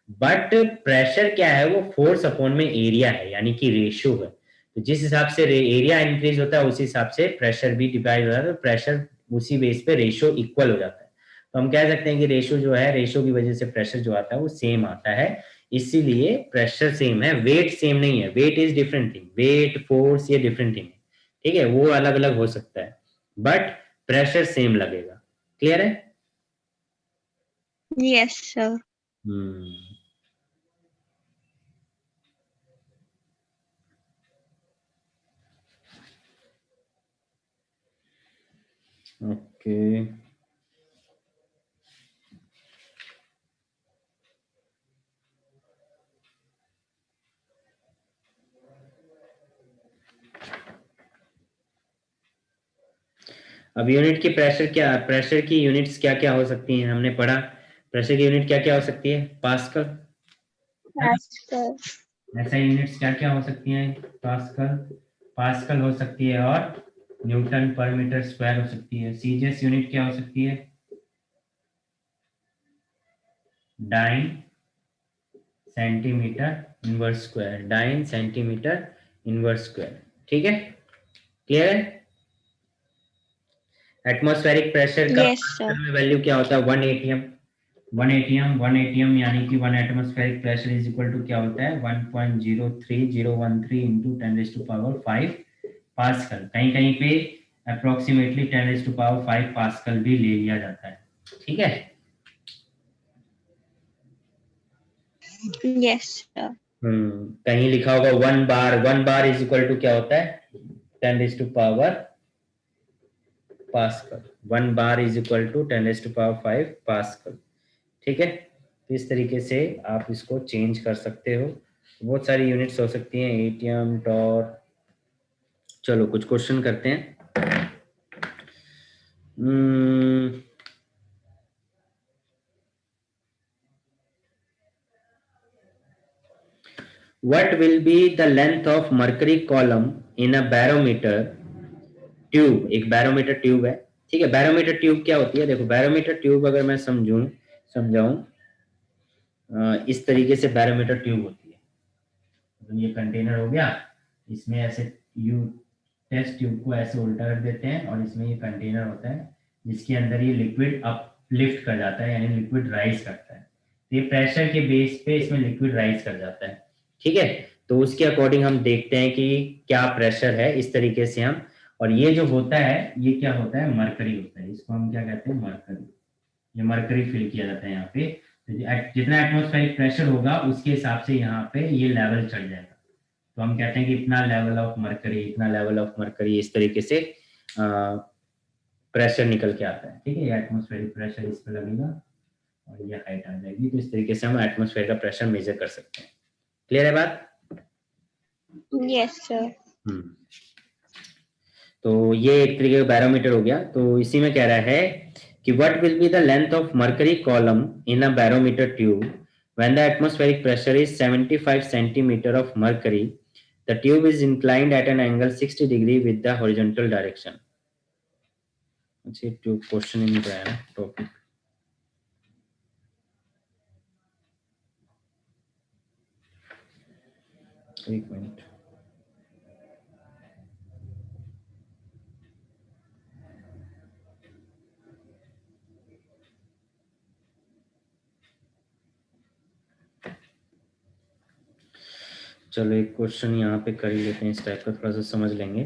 बट प्रेशर क्या है, वो फोर्स अपॉन में एरिया है, यानी कि रेशियो है। तो जिस हिसाब से एरिया इंक्रीज होता है उसी हिसाब से प्रेशर भी डिवाइड होता है, तो प्रेशर उसी बेस पे रेशियो इक्वल हो जाता है। तो हम कह सकते हैं कि रेशियो जो है, रेशियो की वजह से प्रेशर जो आता है वो सेम आता है, इसीलिए प्रेशर सेम है, वेट सेम नहीं है, weight is different thing, weight force ये डिफरेंट थिंग है, ठीक है, वो अलग अलग हो सकता है, बट प्रेशर सेम लगेगा। क्लियर है? Yes sir. Hmm, okay. अब यूनिट की प्रेशर क्या, प्रेशर की यूनिट्स क्या क्या हो सकती हैं, हमने पढ़ा प्रेशर की यूनिट क्या क्या हो सकती है, पास्कल, पास्कल। ऐसा यूनिट्स क्या क्या हो सकती हैं, पास्कल, पास्कल हो सकती है और न्यूटन पर मीटर स्क्वायर हो सकती है। सीजीएस यूनिट क्या हो सकती है, dyne centimetre inverse square, dyne centimetre inverse square, ठीक है, क्लियर है? एटमॉस्फेरिक प्रेशर का यस सर। पास्कल में वैल्यू क्या होता है, 1 एटीएम, 1 एटीएम यानी कि 1 atmospheric pressure is equal to क्या होता है, 1.03013 इंटू 10⁵ पास्कल। कहीं कहीं पे अप्रोक्सीमेटली 10⁵ पास्कल भी ले लिया जाता है, ठीक है। Yes sir. कहीं लिखा होगा 1 bar, 1 bar is equal to क्या होता है, 10⁵ pascal, 1 bar is equal to 10⁵ pascal, ठीक है। तो इस तरीके से आप इसको चेंज कर सकते हो, बहुत सारी यूनिट्स हो सकती हैं, एटीएम, टॉर। चलो कुछ क्वेश्चन करते हैं। What will be the length of mercury column in a barometer tube? एक बैरोमीटर ट्यूब है, ठीक है। बैरोमीटर ट्यूब क्या होती है? देखो बैरोमीटर ट्यूब अगर मैं समझाऊं इस तरीके से बैरोमीटर ट्यूब होती है। तो ये कंटेनर हो गया, इसमें ऐसे यू टेस्ट ट्यूब को ऐसे उल्टा कर देते हैं और इसमें ये कंटेनर होता है जिसके अंदर ये लिक्विड अपलिफ्ट कर जाता है, यानी लिक्विड राइज करता है। तो ये प्रेशर के बेस पे इसमें लिक्विड राइज कर जाता है, ठीक है। तो उसके अकॉर्डिंग हम देखते हैं कि क्या प्रेशर है, इस तरीके से हम। और ये जो होता है ये क्या होता है? मरकरी होता है। इसको हम क्या कहते हैं? मरकरी। ये मरकरी फिल किया जाता है यहाँ पे। तो जितना एटमॉस्फेरिक प्रेशर होगा उसके हिसाब से यहाँ पे ये लेवल चढ़ जाएगा। तो हम कहते हैं कि इतना लेवल ऑफ मरकरी, इतना लेवल ऑफ मरकरी, इस तरीके से प्रेशर निकल के आता है, ठीक है। ये एटमॉस्फेरिक प्रेशर इस पे लगेगा और ये हाइट आ जाएगी। तो इस तरीके से हम एटमॉस्फेयर का प्रेशर मेजर कर सकते हैं। क्लियर है बात? Yes sir. तो ये एक तरीके का बैरोमीटर हो गया। तो इसी में कह रहा है कि what will be the length of mercury column in a barometer tube when the atmospheric pressure is 75 centimetre of mercury, the tube is inclined at an angle 60 degree with the horizontal direction. अच्छा, जो question ही नहीं रहा है topic. एक minute, चलो एक question यहाँ पे कर ही लेते हैं, इस टाइप का थोड़ा सा समझ लेंगे।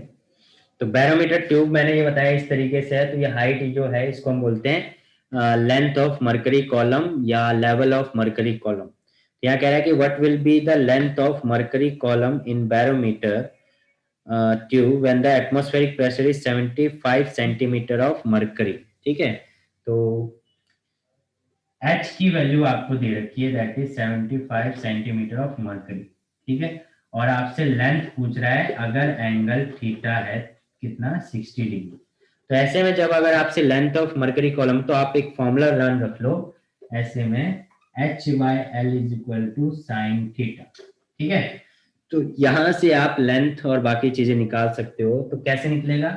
तो बैरोमीटर ट्यूब मैंने ये बताया इस तरीके से है। तो ये हाइट जो है इसको हम बोलते हैं लेंथ ऑफ मर्करी कॉलम या लेवल ऑफ मर्करी कॉलम। यहाँ कह रहा है कि what will be the length of mercury column in barometer tube when the atmospheric pressure is 75 centimetre of mercury, ठीक है। तो H की वैल्यू आपको दे रखी है, that is 75 centimetre of mercury, ठीक है। और आपसे लेंथ पूछ रहा है अगर एंगल थीटा है कितना? 60 डिग्री। तो ऐसे में जब अगर आपसे लेंथ ऑफ मर्करी कॉलम, तो आप एक फॉर्मूला रन रख लो ऐसे में, H/L is equal to sine theta, ठीक है। तो यहां से आप लेंथ और बाकी चीजें निकाल सकते हो। तो कैसे निकलेगा?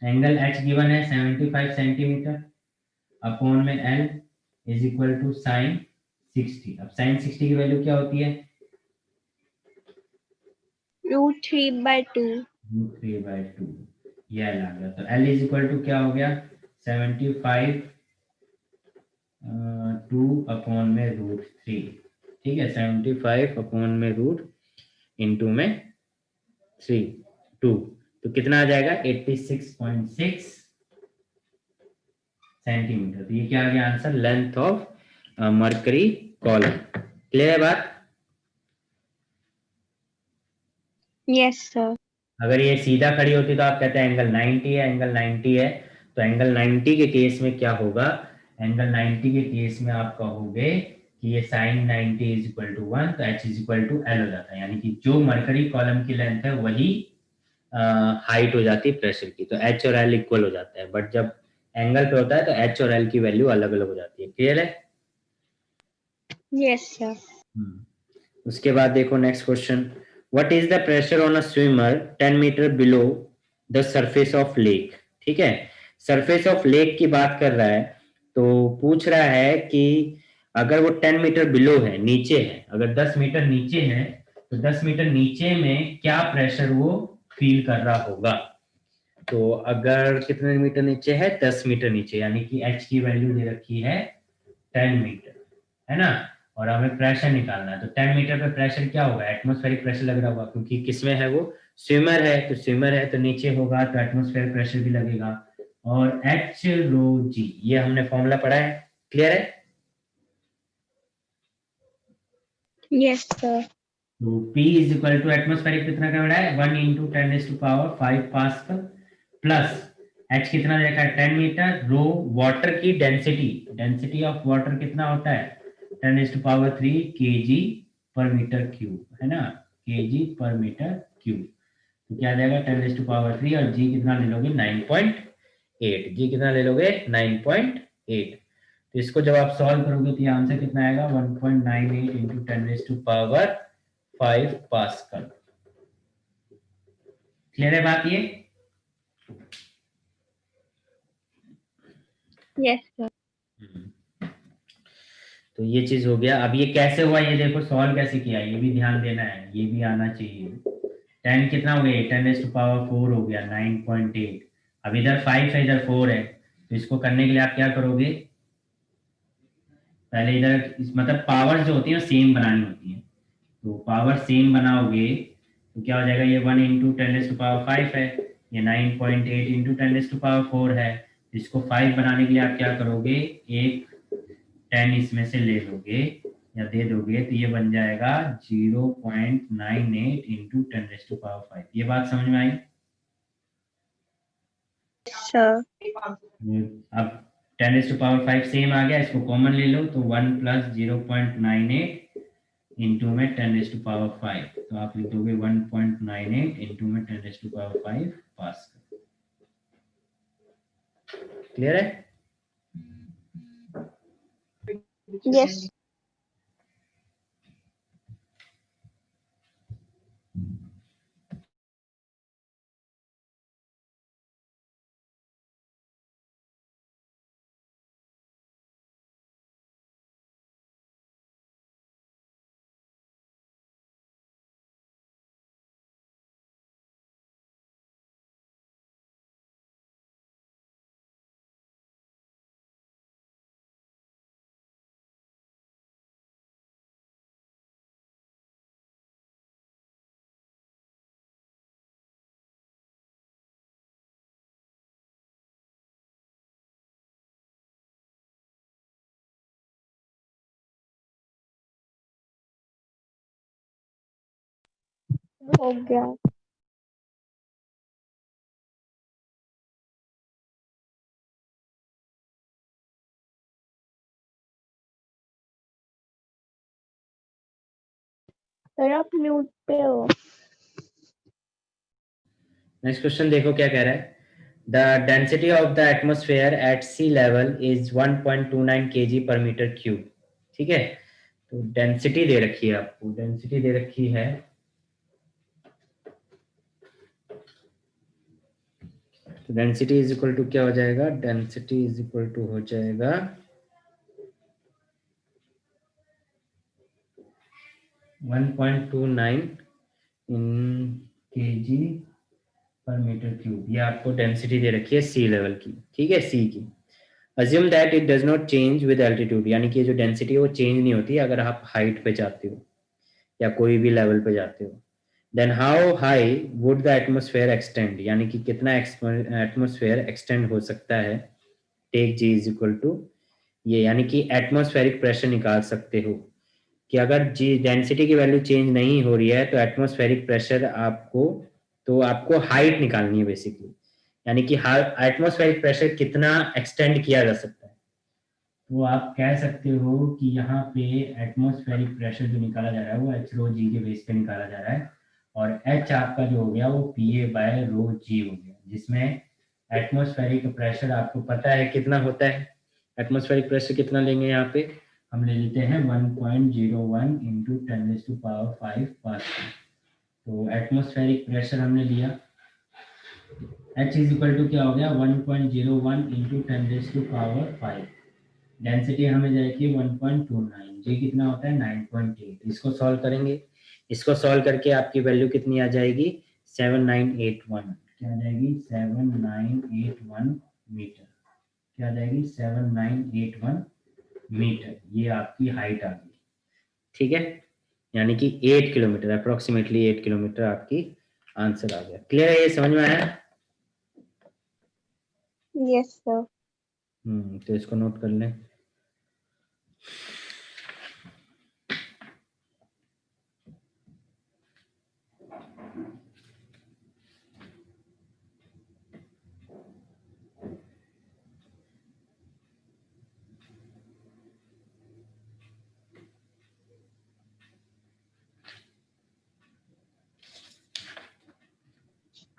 एंगल H गिवन है 75 सेंटीमीटर, अपॉन में L is equal to sine 60। अब साइन 60 की वैल्यू क्या होती है? √3/2। √3/2 ये L आ गया। तो L इज इक्वल टू क्या हो गया? 75 2 अपॉन में √3, ठीक है। 75 अपॉन में रूट इंटू में 3 2, तो कितना आ जाएगा? 86.6 सेंटीमीटर। तो ये क्या आ गया answer? Length of mercury column. Clear है बात? Yes sir. अगर ये सीधा खड़ी होती तो आप कहते हैं एंगल 90 है, एंगल 90 है। तो एंगल 90 के केस में क्या होगा? एंगल 90 के केस में आप कहोगे कि ये साइन 90 इज इक्वल टू 1, तो H is equal to L हो जाता है। यानी कि जो मर्करी कॉलम की लेंथ है वही हाइट हो जाती है प्रेशर की। तो H और L इक्वल हो जाता है। बट जब एंगल पे होता है तो H और L की वैल्यू अलग अलग हो जाती है। क्लियर है? Yes sir. उसके बाद देखो next question, what is the pressure on a swimmer 10 metre below the surface of lake, ठीक है। सरफेस ऑफ लेक की बात कर रहा है। तो पूछ रहा है कि अगर वो 10 मीटर बिलो है, नीचे है, अगर 10 मीटर नीचे है, तो 10 मीटर नीचे में क्या प्रेशर वो फील कर रहा होगा। तो अगर कितने मीटर नीचे है? 10 मीटर नीचे, यानी कि H की वैल्यू दे रखी है 10 मीटर, है ना। और हमें प्रेशर निकालना है। तो 10 मीटर पे प्रेशर क्या होगा? एटमॉस्फेरिक प्रेशर लग रहा होगा, क्योंकि किसमें है वो? स्विमर है। तो स्विमर है तो नीचे होगा, तो एटमॉस्फेरिक प्रेशर भी लगेगा। और H/ρg ये हमने फॉर्मूला पढ़ा है। क्लियर है? Yes sir. तो P is equal to atmospheric कितना का बड़ा है? 1 × 10⁵ पास्कल प्लस H कितना देखा है? 10 मीटर। रो वाटर की डेंसिटी, डेंसिटी ऑफ वाटर कितना होता है? 10⁻³ kg पर मीटर क्यूब, है ना। kg per metre cube. तो क्या आ जाएगा? 10⁻³ और g कितना ले लोगे? 9.8 जी कितना ले लोगे 9.8। तो इसको जब आप सॉल्व करोगे तो ये आंसर कितना आएगा 1.98 इंटू 10⁵ पास्कल। क्लियर है बात ये? Yes sir. तो ये चीज हो गया। अब ये कैसे हुआ ये देखो, सॉल्व कैसे किया ये भी ध्यान देना है, ये भी आना चाहिए। 10 कितना हो गया 10⁴ हो गया 9.8। अब इधर 5 है इधर 4 है, तो इसको करने के लिए आप क्या करोगे, पहले इधर मतलब पावर जो होती है सेम बनानी होती है। तो पावर सेम बनाओगे तो क्या हो जाएगा, ये 1 इंटू 10⁵ है, ये 9.8 इंटू 10⁴ है। इसको 5 बनाने के लिए आप क्या करोगे, एक 10 इसमें से ले लोगे या दे दोगे तो ये बन जाएगा 0.98 इंटू 10⁵। ये बात समझ में आई? सर अब 10⁵ सेम आ गया, इसको कॉमन ले लो तो 1 प्लस 0.98 इंटू में 10⁵। तो आप लिख दोगे 1.98 इंटू में 10⁵ पास। क्लियर है? यस हो गया। सर आप म्यूट पे हो। नेक्स्ट क्वेश्चन देखो क्या कह रहा है, the density of the atmosphere at sea level is 1.29 kg per metre cube. ठीक है, तो डेंसिटी दे रखी है आपको, डेंसिटी दे रखी है, तो डेंसिटी इज इक्वल टू क्या हो जाएगा, डेंसिटी इज इक्वल टू हो जाएगा 1.29 इन kg पर मीटर क्यूब। ये आपको डेंसिटी दे रखी है सी लेवल की, ठीक है, सी की। Assume that it does not change with altitude, यानी कि जो डेंसिटी है वो चेंज नहीं होती अगर आप हाइट पे जाते हो या कोई भी लेवल पे जाते हो। Then how high would the atmosphere extend, यानी कि कितना एटमोस्फेयर एक्सटेंड हो सकता है। Take g is equal to ये, यानी कि एटमोस्फेरिक प्रेशर निकाल सकते हो कि अगर जी डेंसिटी की वैल्यू चेंज नहीं हो रही है तो एटमोस्फेरिक प्रेशर आपको, तो आपको हाइट निकालनी है बेसिकली, यानी कि एटमोस्फेरिक प्रेशर कितना एक्सटेंड किया जा सकता है। तो आप कह सकते हो कि यहाँ पे एटमॉस्फेरिक प्रेशर जो निकाला जा रहा है वो एच रो जी के बेस पे निकाला जा रहा है, और एच आपका जो हो गया वो P A bye row G हो गया, जिसमें एटमॉस्फेरिक प्रेशर आपको पता है कितना होता है। एटमॉस्फेरिक प्रेशर कितना लेंगे यहाँ पे, हम ले लेते हैं 1.01 इंटू 10⁵ पास्कल। तो एटमॉस्फेरिक प्रेशर हमने लिया, एच इज इक्वल टू क्या हो गया 1.01 इंटू 10⁵। डेंसिटी हमें जाएगी 1.29, जी कितना होता है 9.8। इसको सॉल्व करेंगे, इसको सॉल्व करके आपकी वैल्यू कितनी आ जाएगी 7981। क्या आ जाएगी 7981 मीटर। क्या आ जाएगी 7981 मीटर, ये आपकी हाइट आ गई। ठीक है, यानी कि 8 किलोमीटर, अप्रोक्सीमेटली 8 किलोमीटर आपकी आंसर आ गया। क्लियर है, ये समझ में आया? Yes sir. तो इसको नोट कर लें।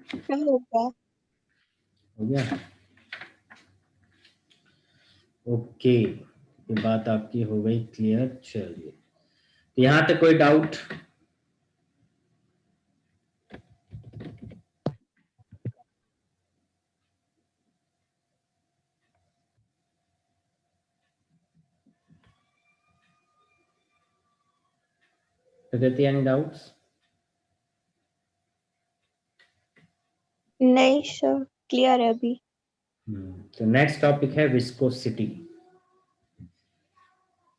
क्या हो गया? हो गया। ओके, ये बात आपकी हो गई क्लियर। चलिए, तो यहाँ तक कोई डाउट? प्रकृति, एनी डाउट्स? नहीं सर, क्लियर है अभी। तो नेक्स्ट टॉपिक है विस्कोसिटी।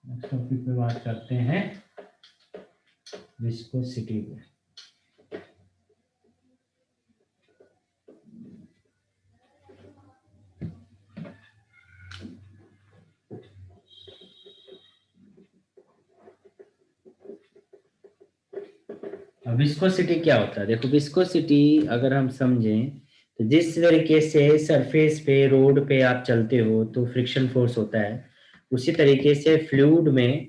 नेक्स्ट टॉपिक पे बात करते हैं विस्कोसिटी पे। विस्कोसिटी क्या होता है? देखो, विस्कोसिटी अगर हम समझें तो जिस तरीके से सरफेस पे, रोड पे आप चलते हो तो फ्रिक्शन फोर्स होता है, उसी तरीके से फ्लूइड में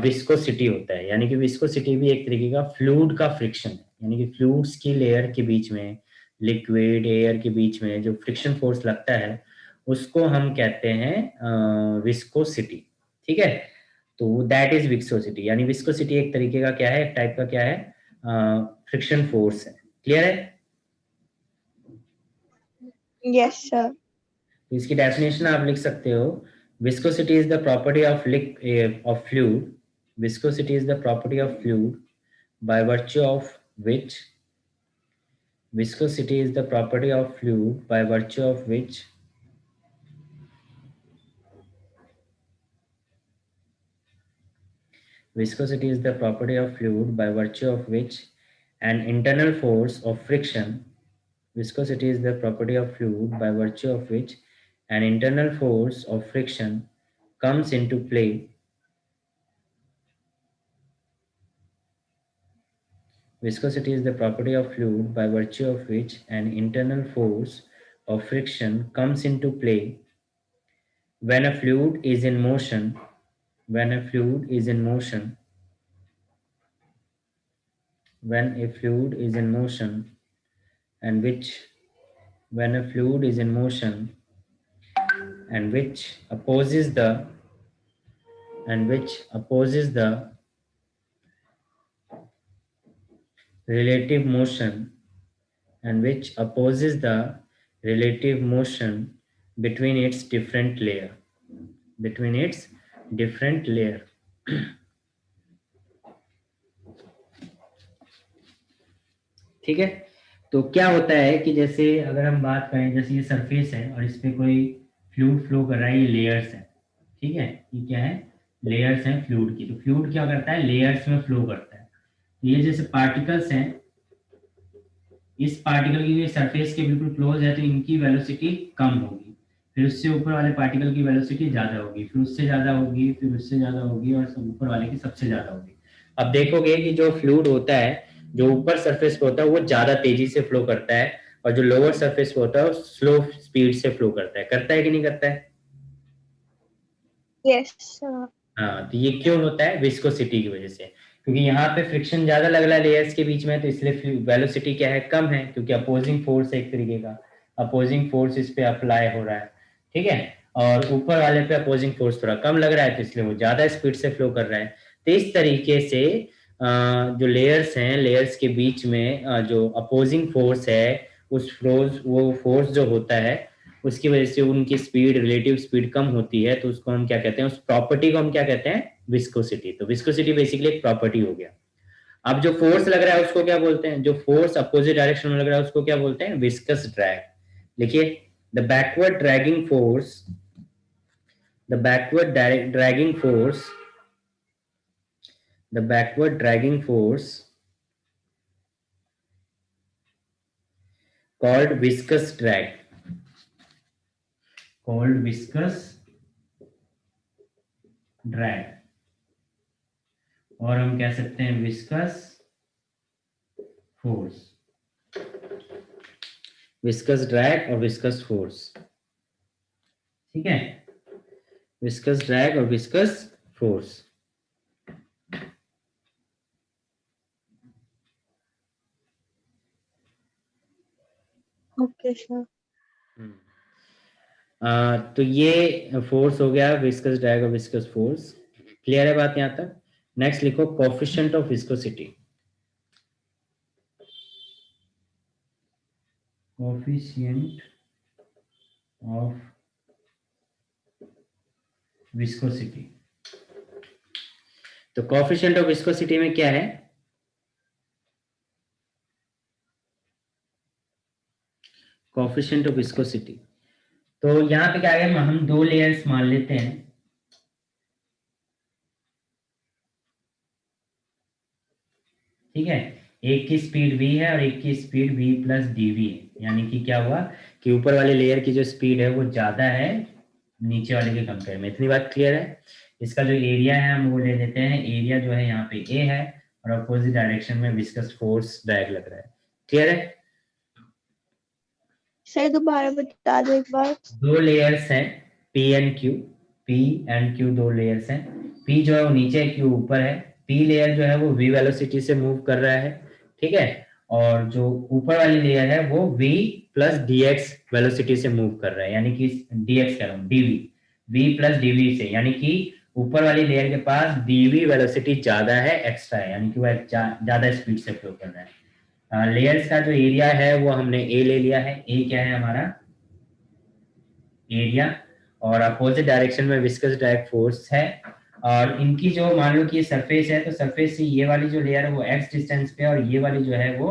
विस्कोसिटी होता है। यानी कि विस्कोसिटी भी एक तरीके का फ्लूइड का फ्रिक्शन है। यानी कि फ्लूइड्स की लेयर के बीच में, लिक्विड एयर के बीच में जो फ्रिक्शन फोर्स लगता है उसको हम कहते हैं विस्कोसिटी। ठीक है, तो दैट इज विस्कोसिटी। यानी विस्कोसिटी एक तरीके का क्या है, एक टाइप का क्या है, फ्रिक्शन फोर्स है। क्लियर है? Yes sir. तो इसकी डेफिनेशन आप लिख सकते हो, viscosity is the property of of fluid. Viscosity is the property of fluid by virtue of which viscosity is the property of fluid by virtue of which viscosity is the property of fluid by virtue of which an internal force of friction. Viscosity is the property of fluid by virtue of which an internal force of friction comes into play. Viscosity is the property of fluid by virtue of which an internal force of friction comes into play when a fluid is in motion. When a fluid is in motion, when a fluid is in motion, and which when a fluid is in motion and which opposes the relative motion and which opposes the relative motion between its different layer, between its different layer. ठीक है, तो क्या होता है कि जैसे अगर हम बात करें, जैसे ये सरफेस है और इस पे कोई फ्लूइड फ्लो कर रहा है, ये लेयर्स है। ठीक है, ये क्या है, लेयर्स हैं फ्लूइड की। तो फ्लूइड क्या करता है, लेयर्स में फ्लो करता है। तो ये जैसे पार्टिकल्स हैं, इस पार्टिकल की सरफेस के बिल्कुल क्लोज है तो इनकी वेलोसिटी कम होगी, फिर उससे ऊपर वाले पार्टिकल की वेलोसिटी ज्यादा होगी, फिर उससे ज्यादा होगी, फिर उससे ज्यादा होगी, और सब ऊपर वाले की सबसे ज्यादा होगी। अब देखोगे कि जो फ्लूइड होता है, जो ऊपर सरफेस पे होता है वो ज्यादा तेजी से फ्लो करता है, और जो लोअर सरफेस पे होता है वो स्लो स्पीड से फ्लो करता है कि नहीं करता है? Yes sir. हाँ, तो ये क्यों होता है? विस्कोसिटी की वजह से। क्योंकि यहाँ पे फ्रिक्शन ज्यादा लग रहा है लेयर्स के बीच में, तो इसलिए वेलोसिटी क्या है, कम है, क्योंकि अपोजिंग फोर्स है एक तरीके का, अपोजिंग फोर्स इस पे अप्लाई हो रहा है। ठीक है, और ऊपर वाले पे अपोजिंग फोर्स थोड़ा कम लग रहा है, तो इसलिए वो ज्यादा स्पीड से फ्लो कर रहा है। तो इस तरीके से जो लेयर्स हैं, लेयर्स के बीच में जो अपोजिंग फोर्स है, वो फोर्स जो होता है उसकी वजह से उनकी स्पीड, रिलेटिव स्पीड कम होती है, तो उसको हम क्या कहते हैं, उस प्रॉपर्टी को हम क्या कहते हैं, विस्कोसिटी। तो विस्कोसिटी बेसिकली एक प्रॉपर्टी हो गया। अब जो फोर्स लग रहा है उसको क्या बोलते हैं, जो फोर्स अपोजिट डायरेक्शन में लग रहा है उसको क्या बोलते हैं, विस्कस ड्रैग। लिखिए, the backward dragging force, the backward dragging force, the backward dragging force called viscous drag, called viscous drag, और हम कह सकते हैं विस्कस फोर्स। विस्कस ड्रैग और विस्कस फोर्स। ठीक है, विस्कस ड्रैग और विस्कस फोर्स। Okay sir. तो ये फोर्स हो गया विस्कस ड्रैग और विस्कस फोर्स। क्लियर है बात यहाँ तक? नेक्स्ट लिखो coefficient of viscosity. Coefficient of viscosity. तो कोफिशिएंट ऑफ विस्कोसिटी में क्या है? कोफिशिएंट ऑफ विस्कोसिटी, तो यहाँ पे क्या है, हम दो लेयर्स मान लेते हैं। ठीक है, एक की स्पीड v है और एक की स्पीड v प्लस dv है। यानी कि क्या हुआ कि ऊपर वाले लेयर की जो स्पीड है वो ज्यादा है नीचे वाले के कंपेयर में। इतनी बात क्लियर है? इसका जो एरिया है हम वो ले लेते हैं, एरिया जो है यहाँ पे a है और अपोजिट डायरेक्शन में विस्कस फोर्स ड्रैग लग रहा है। क्लियर है? सर दोबारा बता दो एक बार। दो लेयर्स हैं P and Q। P and Q दो लेयर्स हैं। P जो है वो नीचे है, Q ऊपर है। P लेयर जो है वो v वेलोसिटी से मूव कर रहा है, ठीक है, और जो ऊपर वाली लेयर है वो v प्लस dx वेलोसिटी से मूव कर रहा है, यानी कि dx कह रहा हूँ dv, v प्लस dv से, यानी कि ऊपर वाली लेयर के पास dv वेलोसिटी ज्यादा है, एक्स्ट्रा है, यानी कि वो ज्यादा स्पीड से फ्लो कर रहा है। लेयर्स का जो एरिया है वो हमने a ले लिया है। a क्या है हमारा? एरिया, और अपोजिट डायरेक्शन में विस्कस ड्रैग फोर्स है। और इनकी जो मान लो कि ये सरफेस है, तो सरफेस से ये वाली जो लेयर है वो x डिस्टेंस पे है और ये वाली जो है वो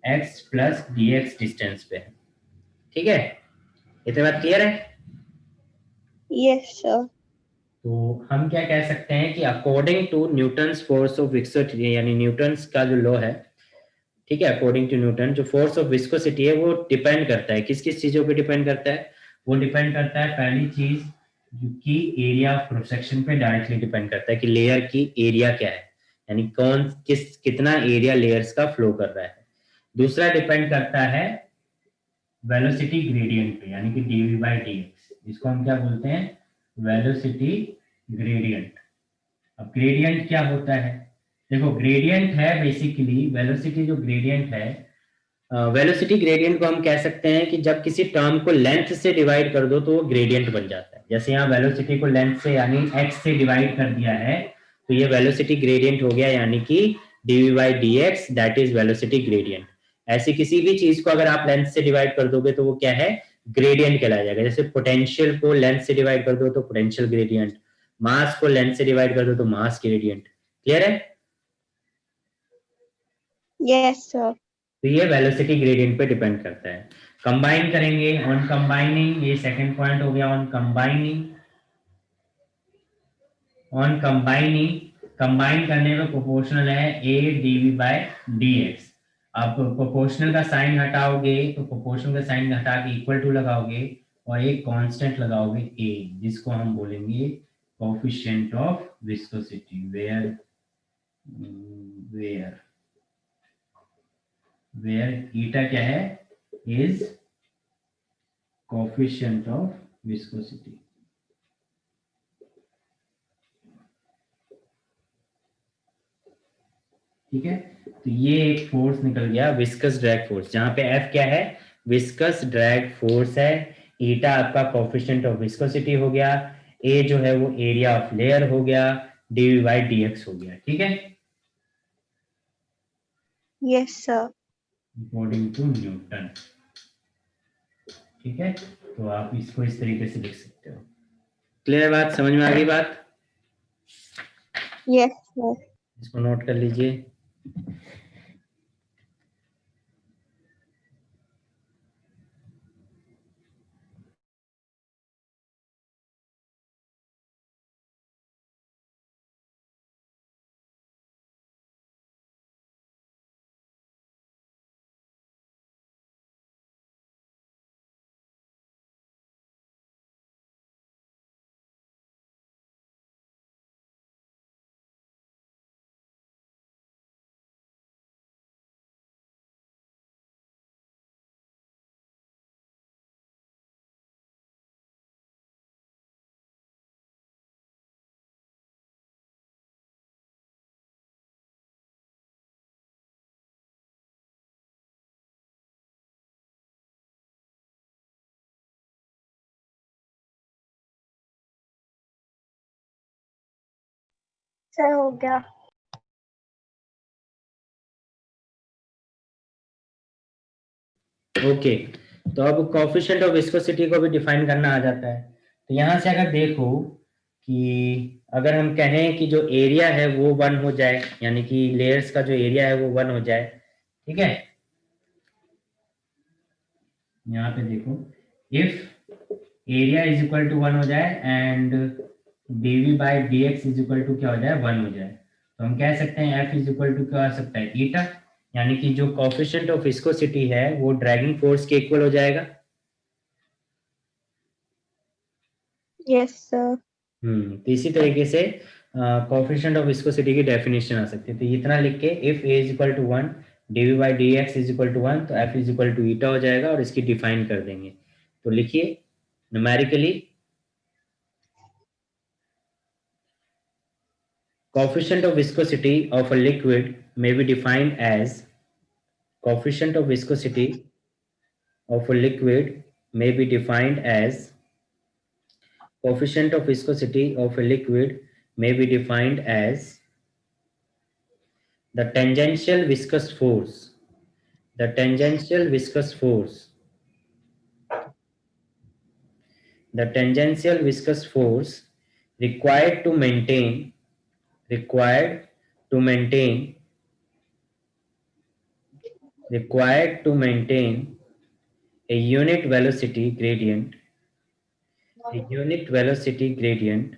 x प्लस dx डिस्टेंस पे है। ठीक है, इतनी बात क्लियर है? Yes sir. तो हम क्या कह सकते हैं कि according to Newton's force of viscosity, यानी न्यूटन्स का जो लॉ है, ठीक है, अकॉर्डिंग टू न्यूटन जो फोर्स ऑफ विस्कोसिटी है वो डिपेंड करता है किस किस चीजों पे डिपेंड करता है? वो डिपेंड करता है पहली चीज की एरिया ऑफ क्रॉस सेक्शन पे डायरेक्टली डिपेंड करता है कि लेयर की एरिया क्या है, यानी कौन कितना एरिया लेयर्स का फ्लो कर रहा है। दूसरा डिपेंड करता है वेलोसिटी ग्रेडियंट पे, यानी कि dv बाई dx, इसको हम क्या बोलते हैं? Velocity gradient. अब ग्रेडियंट क्या होता है? देखो ग्रेडियंट है बेसिकली वेलोसिटी, जो ग्रेडियंट है, वेलोसिटी ग्रेडियंट को हम कह सकते हैं कि जब किसी टर्म को लेंथ से डिवाइड कर दो तो वो ग्रेडियंट बन जाता है। जैसे यहाँ वेलोसिटी को लेंथ से यानी x से डिवाइड कर दिया है, तो ये वेलोसिटी ग्रेडियंट हो गया, यानी कि dv by dx that is velocity gradient. ऐसी किसी भी चीज को अगर आप लेंथ से डिवाइड कर दोगे तो वो क्या है? ग्रेडियंट कहलाया जाएगा। जैसे पोटेंशियल को लेंथ से डिवाइड कर दो तो पोटेंशियल ग्रेडियंट, मास को लेंथ से डिवाइड कर दो तो मास ग्रेडियंट। क्लियर है? Yes sir. तो ये वेलोसिटी ग्रेडियंट पे डिपेंड करता है। कंबाइन करेंगे, ऑन कंबाइनिंग, ये सेकंड पॉइंट हो गया, on combining. On combining, combine करने में प्रोपोर्शनल है a dv बाय dx। आप प्रोपोर्शनल का साइन हटाओगे तो प्रोपोर्शनल का साइन हटा के इक्वल टू लगाओगे और एक कांस्टेंट लगाओगे a, जिसको हम बोलेंगे coefficient of viscosity, where where where eta क्या है? Is coefficient of viscosity. ठीक है, तो ये एक फोर्स निकल गया विस्कस ड्रैग फोर्स, जहां पे F क्या है? विस्कस ड्रैग फोर्स है। ईटा आपका कोफिशिएंट ऑफ विस्कोसिटी हो गया, A जो है वो एरिया ऑफ लेयर हो गया, dv बाई dx हो गया। ठीक है, yes sir. According to Newton. ठीक है, तो आप इसको इस तरीके से लिख सकते हो। क्लियर बात? समझ में आ गई बात? Yes sir. इसको नोट कर लीजिए। सर हो गया। ओके, तो अब कोएफिशिएंट ऑफ विस्कोसिटी को भी डिफाइन करना आ जाता है। तो यहाँ से अगर देखो कि अगर हम कहें कि जो एरिया है वो 1 हो जाए, यानी कि लेयर्स का जो एरिया है वो 1 हो जाए, ठीक है। यहाँ पे देखो, if area is equal to 1 हो जाए and dv by dx is equal to क्या हो जाए, 1 हो जाए, तो हम कह सकते हैं f इज इक्वल टू क्या आ सकता है, ईटा, यानी कि जो कोएफिशिएंट ऑफ विस्कोसिटी है वो ड्रैगिंग फोर्स के इक्वल हो जाएगा। Yes sir. तो इसी तरीके से कोएफिशिएंट ऑफ विस्कोसिटी की डेफिनेशन आ सकती है। तो इतना लिख के if a is equal to 1 dv by dx is equal to 1, तो f is equal to eta हो जाएगा और इसकी डिफाइन कर देंगे। तो लिखिए numerically, coefficient of viscosity of a liquid may be defined as coefficient of viscosity of a liquid may be defined as coefficient of viscosity of a liquid may be defined as the tangential viscous force, the tangential viscous force, the tangential viscous force required to maintain required to maintain required to maintain a unit velocity gradient, a unit velocity gradient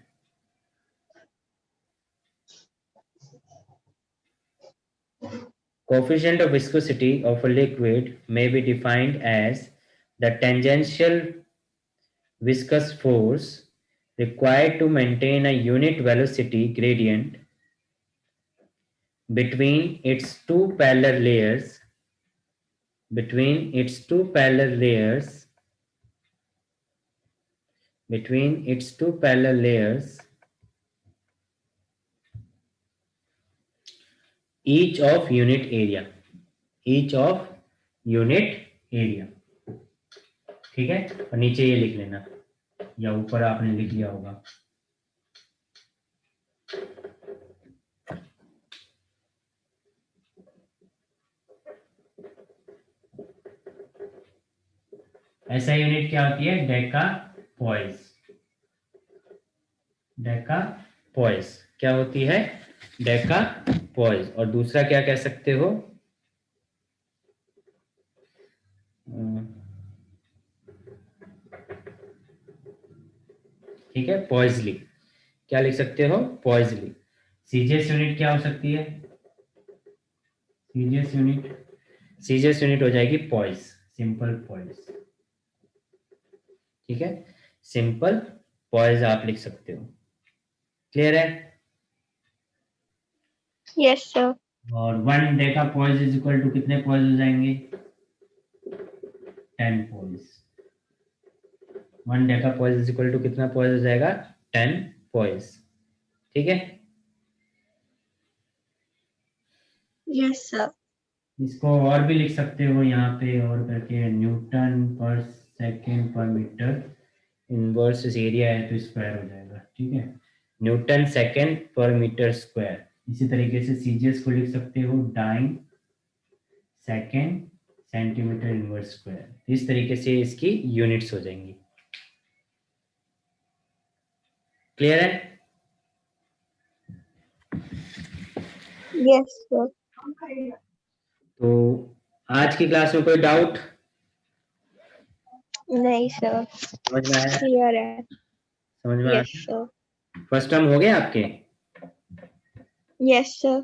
coefficient of viscosity of a liquid may be defined as the tangential viscous force required to maintain a unit velocity gradient between its two parallel layers between its two parallel layers between its two parallel layers each of unit area, each of unit area, ठीक है। और नीचे ये लिख लेना या ऊपर आपने लिख लिया होगा। ऐसा यूनिट क्या होती है, डेका पॉइस, डेका पॉइस क्या होती है, डेका पॉइस। और दूसरा क्या कह सकते हो, ठीक है, पॉइजली, क्या लिख सकते हो, पॉइजली। सीजीएस यूनिट क्या हो सकती है, सीजीएस यूनिट हो जाएगी पॉइस, सिंपल पॉइस, ठीक है, सिंपल पॉइस आप लिख सकते हो। क्लियर है? Yes sir. और 1 deca poise is equal to कितने पॉइस हो जाएंगे, 10 poise. 1 deca poise is equal to कितना पॉइस हो जाएगा, 10 पॉइस, ठीक है। Yes sir. इसको और भी लिख सकते हो यहाँ पे और करके, न्यूटन पर second per metre inverse area है तो स्क्वायर हो जाएगा, ठीक है, newton second per metre square. इसी तरीके से सीजीएस को लिख सकते हो dyne second centimetre inverse square. इस तरीके से इसकी यूनिट्स हो जाएंगी। क्लियर है? Yes sir. तो आज की क्लास में कोई डाउट? नहीं सर, समझ में आया? क्लियर है। समझ में आया? Yes sir. फर्स्ट टर्म हो गया आपके? Yes sir.